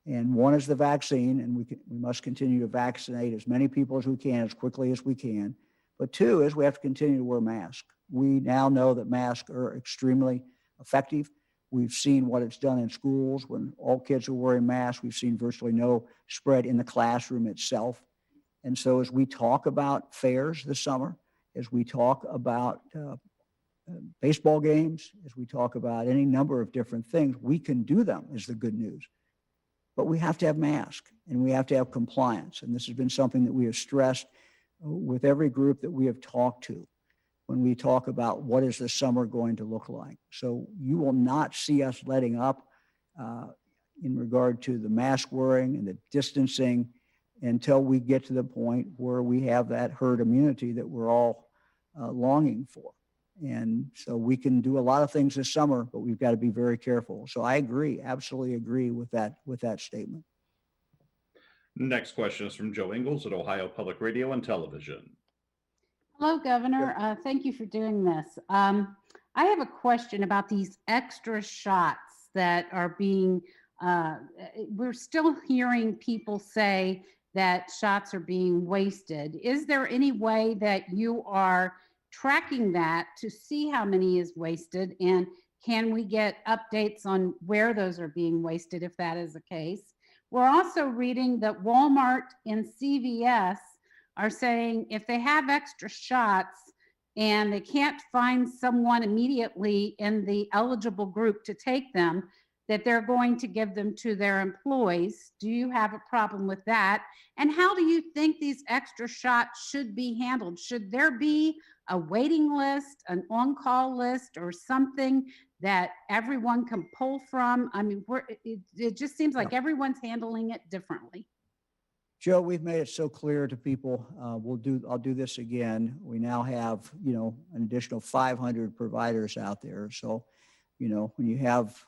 And one is the vaccine, and we must continue to vaccinate as many people as we can, as quickly as we can. But two is we have to continue to wear masks. We now know that masks are extremely effective. We've seen what it's done in schools when all kids are wearing masks. We've seen virtually no spread in the classroom itself. And so as we talk about fairs this summer, as we talk about baseball games, as we talk about any number of different things, we can do them, is the good news. But we have to have masks and we have to have compliance. And this has been something that we have stressed with every group that we have talked to when we talk about what is the summer going to look like. So you will not see us letting up in regard to the mask wearing and the distancing until we get to the point where we have that herd immunity that we're all longing for. And so we can do a lot of things this summer, but we've got to be very careful. So I agree, absolutely agree with that statement. Next question is from Joe Ingles at Ohio Public Radio and Television. Hello, Governor. Thank you for doing this. I have a question about these extra shots that are being, we're still hearing people say that shots are being wasted. Is there any way that you are tracking that to see how many is wasted? And can we get updates on where those are being wasted if that is the case? We're also reading that Walmart and CVS are saying if they have extra shots and they can't find someone immediately in the eligible group to take them, that they're going to give them to their employees. Do you have a problem with that? And how do you think these extra shots should be handled? Should there be a waiting list, an on-call list, or something that everyone can pull from? I mean, it just seems like everyone's handling it differently. Joe, we've made it so clear to people, I'll do this again. We now have, an additional 500 providers out there. So, when you have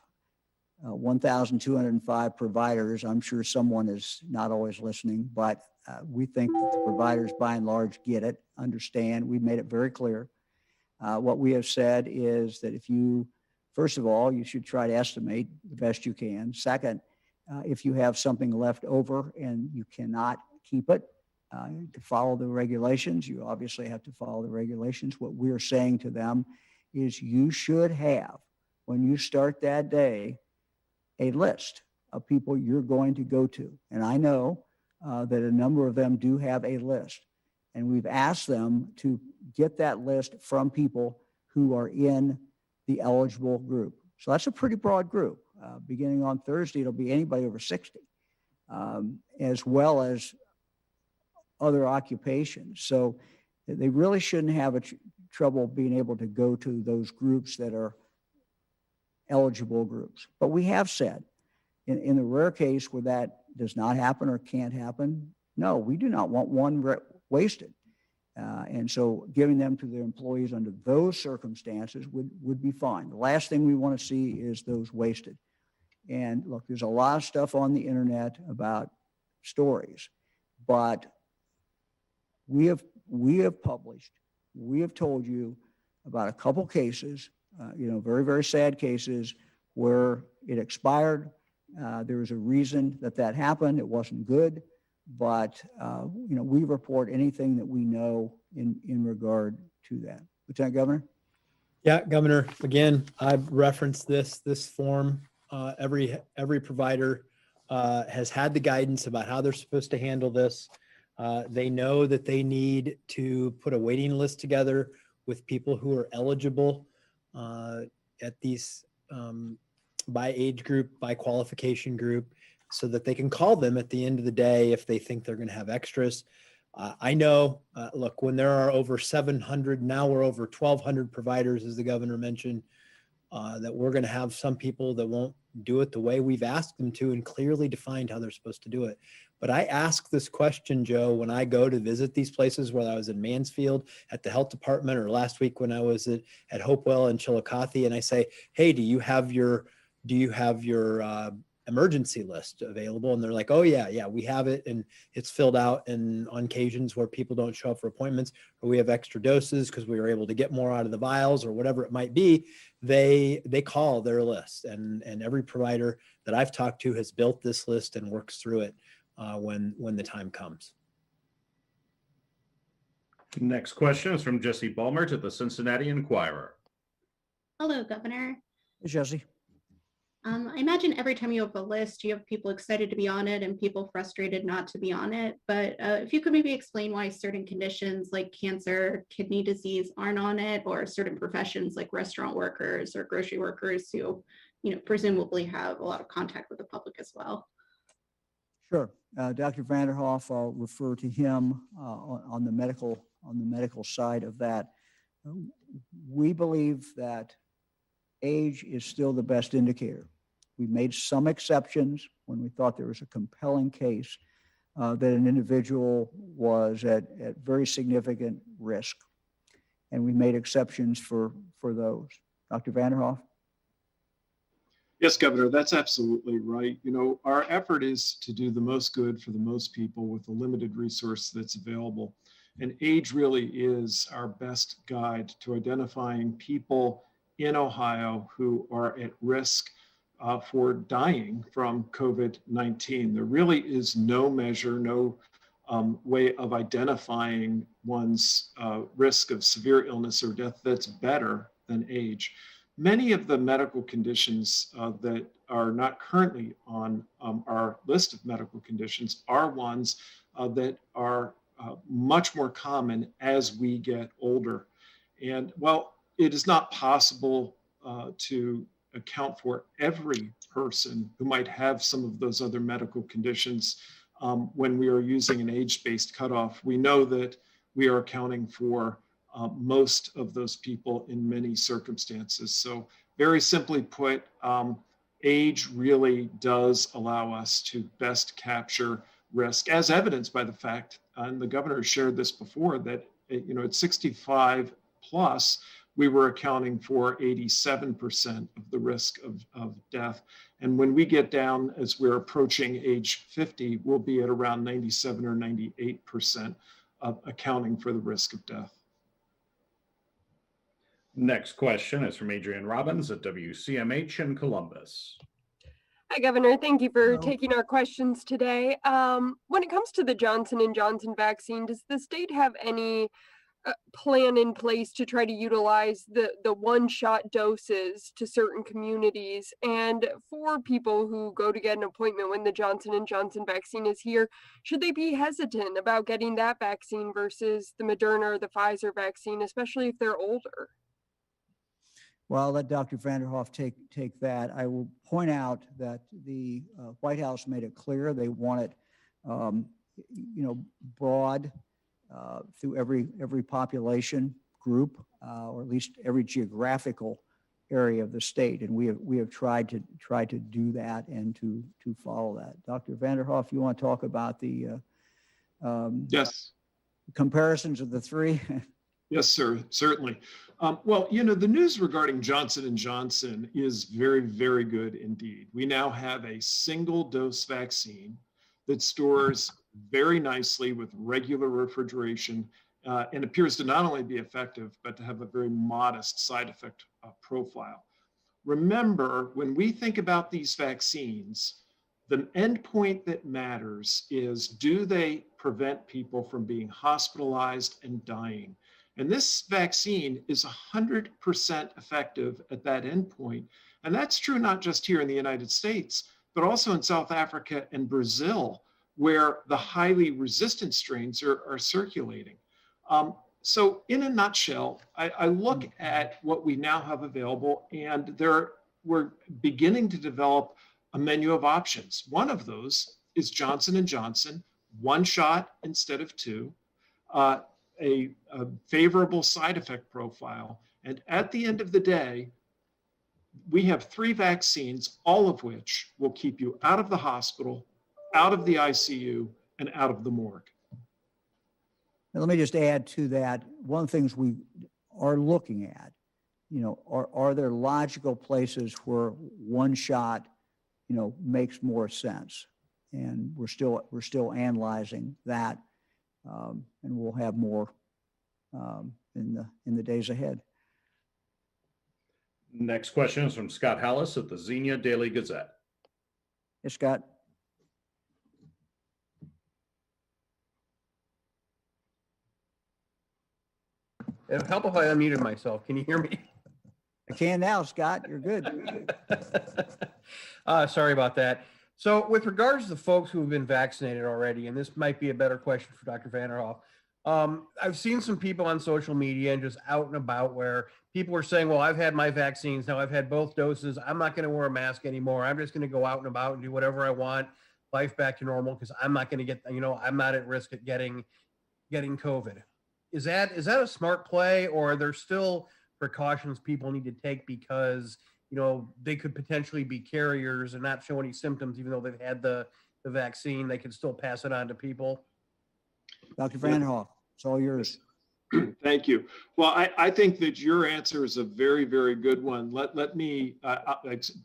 1,205 providers, I'm sure someone is not always listening, but we think that the providers by and large get it, understand. We've made it very clear. What we have said is that first of all, you should try to estimate the best you can. Second, if you have something left over and you cannot keep it, to follow the regulations, you obviously have to follow the regulations. What we're saying to them is you should have, when you start that day, a list of people you're going to go to. And I know that a number of them do have a list. And we've asked them to get that list from people who are in the eligible group. So that's a pretty broad group. Beginning on Thursday, it'll be anybody over 60, as well as other occupations. So they really shouldn't have trouble being able to go to those groups that are eligible groups. But we have said, in the rare case where that does not happen or can't happen, no, we do not want one wasted. And so giving them to their employees under those circumstances would be fine. The last thing we want to see is those wasted. And look, there's a lot of stuff on the internet about stories, but we have published, we have told you about a couple cases, very, very sad cases where it expired. There was a reason that happened. It wasn't good, but we report anything that we know in regard to that. Lieutenant Governor? Yeah, Governor, again, I've referenced this form. Every provider has had the guidance about how they're supposed to handle this. They know that they need to put a waiting list together with people who are eligible at these by age group, by qualification group, so that they can call them at the end of the day if they think they're going to have extras. I know, look, when there are over 700, now we're over 1,200 providers, as the governor mentioned, that we're going to have some people that won't do it the way we've asked them to and clearly defined how they're supposed to do it. But I ask this question, Joe, when I go to visit these places, whether I was in Mansfield at the health department or last week when I was at Hopewell and Chillicothe, and I say, hey, do you have your emergency list available? And they're like, oh yeah, we have it. And it's filled out. And on occasions where people don't show up for appointments, or we have extra doses because we were able to get more out of the vials or whatever it might be, they call their list. And every provider that I've talked to has built this list and works through it when the time comes. Next question is from Jesse Balmert at the Cincinnati Enquirer. Hello, Governor. Hey, Jesse. I imagine every time you have a list, you have people excited to be on it and people frustrated not to be on it. But if you could maybe explain why certain conditions like cancer, kidney disease aren't on it, or certain professions like restaurant workers or grocery workers who, presumably have a lot of contact with the public as well. Sure. Dr. Vanderhoff, I'll refer to him on the medical side of that. We believe that age is still the best indicator. We made some exceptions when we thought there was a compelling case that an individual was at very significant risk. And we made exceptions for those. Dr. Vanderhoff? Yes, Governor, that's absolutely right. Our effort is to do the most good for the most people with the limited resource that's available. And age really is our best guide to identifying people in Ohio who are at risk for dying from COVID-19. There really is no measure, no way of identifying one's risk of severe illness or death that's better than age. Many of the medical conditions that are not currently on our list of medical conditions are ones that are much more common as we get older. And well, it is not possible to account for every person who might have some of those other medical conditions when we are using an age-based cutoff. We know that we are accounting for most of those people in many circumstances. So very simply put, age really does allow us to best capture risk, as evidenced by the fact, and the governor shared this before, that at 65 plus, we were accounting for 87% of the risk of death. And when we get down, as we're approaching age 50, we'll be at around 97 or 98% of accounting for the risk of death. Next question is from Adrian Robbins at WCMH in Columbus. Hi, Governor. Thank you for Hello. taking our questions today. When it comes to the Johnson & Johnson vaccine, does the state have any plan in place to try to utilize the one-shot doses to certain communities? And for people who go to get an appointment when the Johnson & Johnson vaccine is here, should they be hesitant about getting that vaccine versus the Moderna or the Pfizer vaccine, especially if they're older? Well, I'll let Dr. Vanderhoff take that. I will point out that the White House made it clear they want it, broad through every population group, or at least every geographical area of the state, and we have tried to do that and to follow that. Dr. Vanderhoff, you want to talk about the Yes. comparisons of the three? Yes, sir, certainly. Well, the news regarding Johnson & Johnson is very, very good indeed. We now have a single dose vaccine that stores very nicely with regular refrigeration and appears to not only be effective, but to have a very modest side effect profile. Remember, when we think about these vaccines, the endpoint that matters is, do they prevent people from being hospitalized and dying? And this vaccine is 100% effective at that endpoint. And that's true not just here in the United States, but also in South Africa and Brazil, where the highly resistant strains are circulating. So in a nutshell, I look at what we now have available, and we're beginning to develop a menu of options. One of those is Johnson & Johnson, one shot instead of two, a favorable side effect profile. And at the end of the day, we have 3 vaccines, all of which will keep you out of the hospital, out of the ICU, and out of the morgue. Now, let me just add to that. One of the things we are looking at, are there logical places where one shot, makes more sense? And we're still analyzing that, and we'll have more in the days ahead. Next question is from Scott Hallis at the Xenia Daily Gazette. Hey, Scott. It'll help if I unmuted myself. Can you hear me? I can now, Scott. You're good. Sorry about that. So with regards to the folks who have been vaccinated already, and this might be a better question for Dr. Vanderhoff, I've seen some people on social media and just out and about where people are saying, well, I've had my vaccines. Now I've had both doses. I'm not going to wear a mask anymore. I'm just going to go out and about and do whatever I want, life back to normal, because I'm not going to get, I'm not at risk at getting COVID. Is that a smart play, or are there still precautions people need to take because, they could potentially be carriers and not show any symptoms, even though they've had the vaccine, they can still pass it on to people? Dr. Vanderhoff, it's all yours. Thank you. Well, I think that your answer is a very, very good one. Let me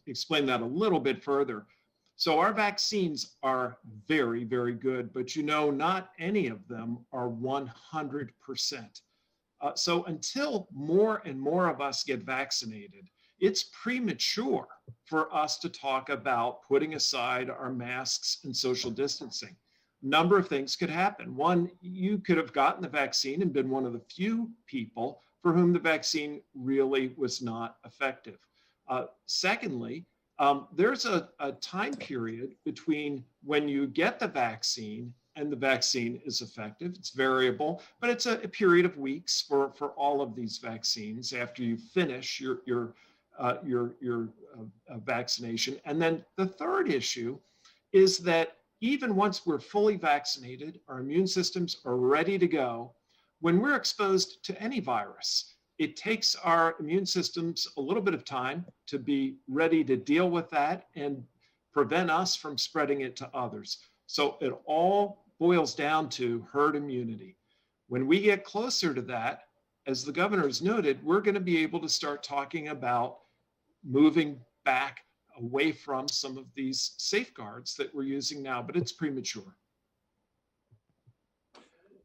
explain that a little bit further. So our vaccines are very, very good, but not any of them are 100%. So until more and more of us get vaccinated, it's premature for us to talk about putting aside our masks and social distancing. Number of things could happen. One, you could have gotten the vaccine and been one of the few people for whom the vaccine really was not effective. Secondly, there's a time period between when you get the vaccine and the vaccine is effective. It's variable, but it's a period of weeks for all of these vaccines after you finish your vaccination. And then the third issue is that even once we're fully vaccinated, our immune systems are ready to go. When we're exposed to any virus, it takes our immune systems a little bit of time to be ready to deal with that and prevent us from spreading it to others. So it all boils down to herd immunity. When we get closer to that, as the governor has noted, we're going to be able to start talking about moving back away from some of these safeguards that we're using now, but it's premature.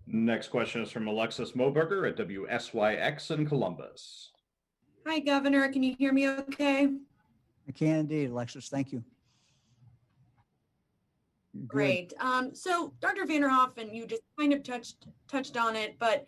Next question is from Alexis Moberger at WSYX in Columbus. Hi, Governor. Can you hear me okay? I can indeed, Alexis. Thank you. You're good. Great. So Dr. Vanderhoff, and you just kind of touched on it, but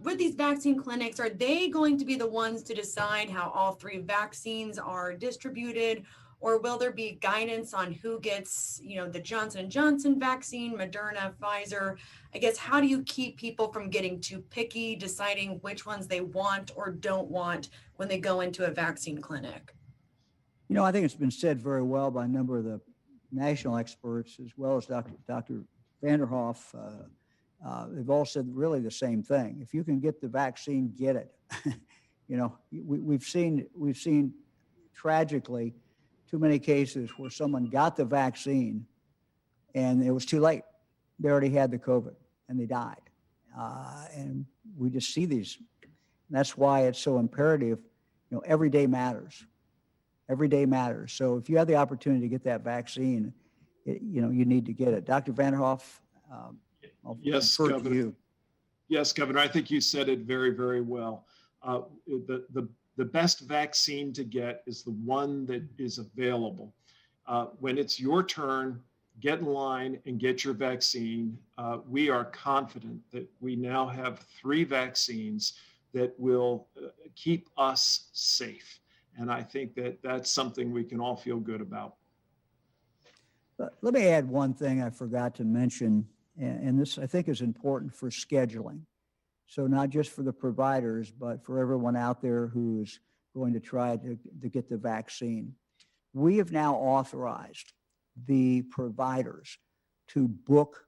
with these vaccine clinics, are they going to be the ones to decide how all 3 vaccines are distributed, or will there be guidance on who gets, the Johnson & Johnson vaccine, Moderna, Pfizer? I guess, how do you keep people from getting too picky, deciding which ones they want or don't want when they go into a vaccine clinic? I think it's been said very well by a number of the national experts, as well as Dr. Vanderhoff. They've all said really the same thing. If you can get the vaccine, get it. We've seen tragically too many cases where someone got the vaccine and it was too late. They already had the COVID and they died. And we just see these. And that's why it's so imperative. Every day matters. Every day matters. So if you have the opportunity to get that vaccine, you need to get it. Dr. Vanderhoff, I'll Yes, refer to Governor. you. Yes, Governor, I think you said it very, very well. The best vaccine to get is the one that is available. When it's your turn, get in line and get your vaccine. We are confident that we now have 3 vaccines that will keep us safe. And I think that that's something we can all feel good about. Let me add one thing I forgot to mention, and this I think is important for scheduling. So not just for the providers, but for everyone out there who's going to try to get the vaccine. We have now authorized the providers to book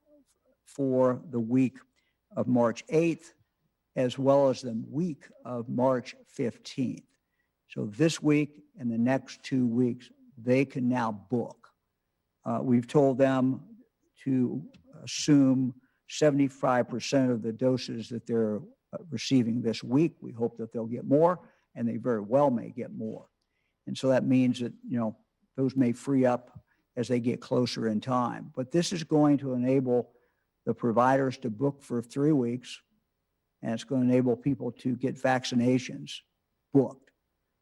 for the week of March 8th, as well as the week of March 15th. So this week and the next 2 weeks, they can now book. We've told them to assume 75% of the doses that they're receiving this week. We hope that they'll get more, and they very well may get more. And so that means that, those may free up as they get closer in time. But this is going to enable the providers to book for 3 weeks, and it's going to enable people to get vaccinations booked.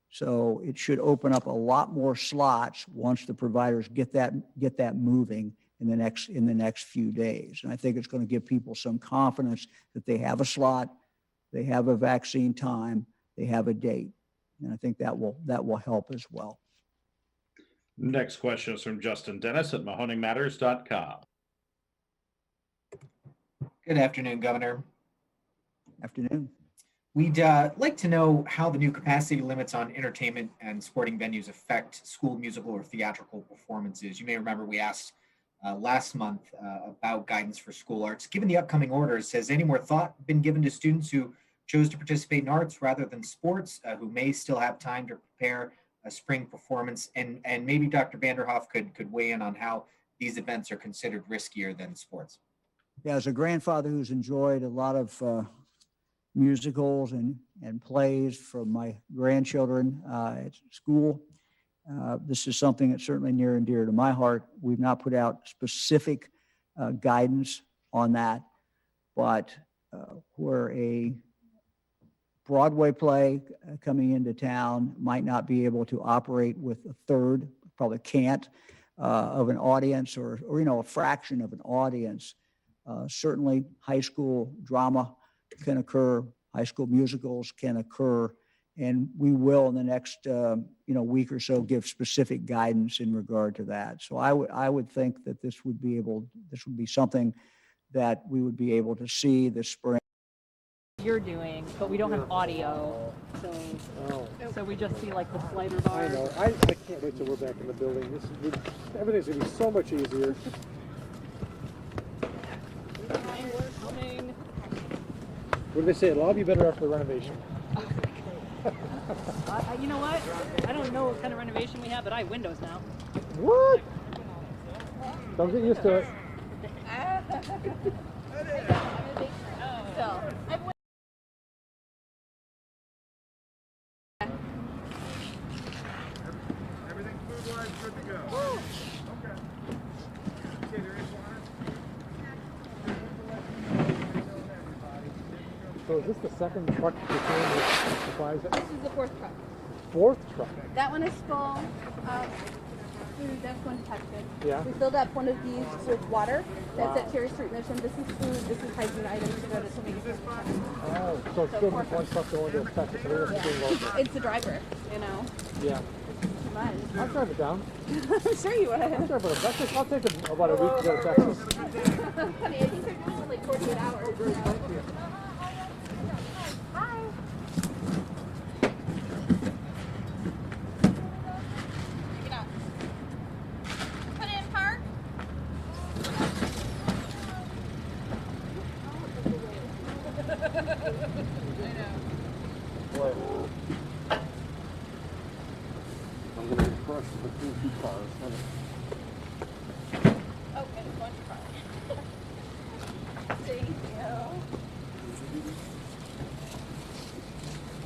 So it should open up a lot more slots once the providers get that moving in the next few days. And I think it's going to give people some confidence that they have a slot, they have a vaccine time, they have a date. And I think that will help as well. Next question is from Justin Dennis at MahoneyMatters.com. Good afternoon, Governor. Afternoon. We'd like to know how the new capacity limits on entertainment and sporting venues affect school musical or theatrical performances. You may remember we asked last month about guidance for school arts. Given the upcoming orders, has any more thought been given to students who chose to participate in arts rather than sports, who may still have time to prepare a spring performance? And maybe Dr. Vanderhoff could weigh in on how these events are considered riskier than sports. Yeah, as a grandfather who's enjoyed a lot of musicals and plays from my grandchildren at school, this is something that's certainly near and dear to my heart. We've not put out specific guidance on that, but where a Broadway play coming into town might not be able to operate with a third, probably can't, of an audience or a fraction of an audience. Certainly high school drama can occur, high school musicals can occur, and we will in the next week or so give specific guidance in regard to that. So I would think that this would be something that we would be able to see this spring. You're doing, but we don't have audio, so we just see like the slider bar. I know. I can't wait till we're back in the building. Everything's gonna be so much easier. What did they say? It'll all be better after the renovation. You know what? I don't know what kind of renovation we have, but I have windows now. What? Don't get used to it. Everything food-wise good to go. Okay. Okay, there is water. So is this the second truck you're saying that supplies it? This is the fourth truck. Fourth truck? That one is full of food that's going to Texas. Yeah. We filled up one of these with water that's at Cherry Street Mission. This is food, this is hygiene items to go to Tomato. Oh, so it's good with one truck going to Texas. So it doesn't being local. It's the driver, you know. Yeah. Fun. I'll drive it down. I'm sure you would. I'll drive it. I'll take it about a week to go to Texas. Honey, I think they're doing it like 48 hours. Hi. Pick it up. Put it in park. I know. What? I'm gonna get crushed between two cars. Oh, and it's one car. Thank you.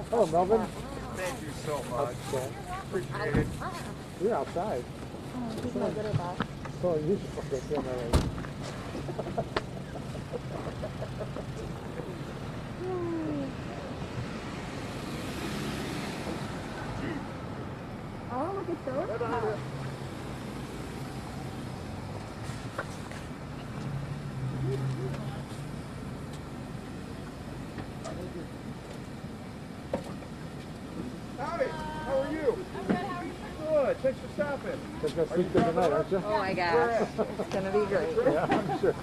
Hello, Melvin. Thank you so much. Appreciate it. You're outside. Oh, he's my little boss. So unusual. Okay, yeah, no, right. Oh, look at those cars. Howdy, how are you? I'm good, how are you? Good, thanks for stopping. You're gonna sleep there tonight, aren't you? Oh my gosh, it's gonna be great. Yeah, I'm sure.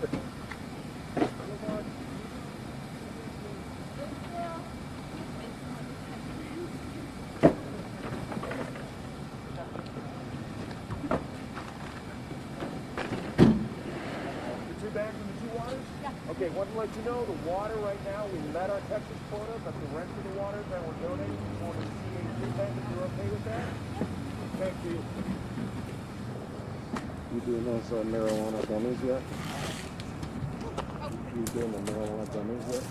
The two bags and the two waters? Yeah. Okay, want to let you know the water right now, we met our Texas quota, but the rest of the water that we're donating is for the CA3 tank, if you're okay with that? Thank you. You doing those marijuana gummies yet? You doing the marijuana gummies yet?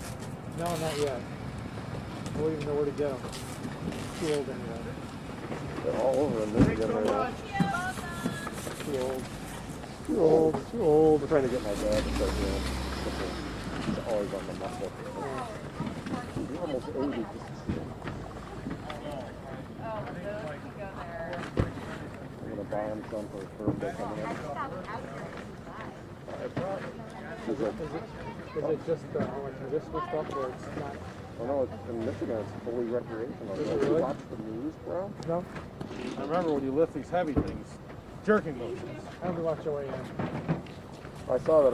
No, not yet. I don't even know where to get them. Too old anyway. They're all over in Michigan. Too old. Too old. Too old. We're trying to get my dad to start doing it. He's always on the muscle. He's almost 80. I'm gonna buy him some for his birthday coming up. Is it just like medicinal stuff or it's not? Oh no, it's in Michigan. It's fully recreational. Is it You really? watch the news, bro? No. I remember when you lift these heavy things, jerking motions. How do we watch your way in? I saw that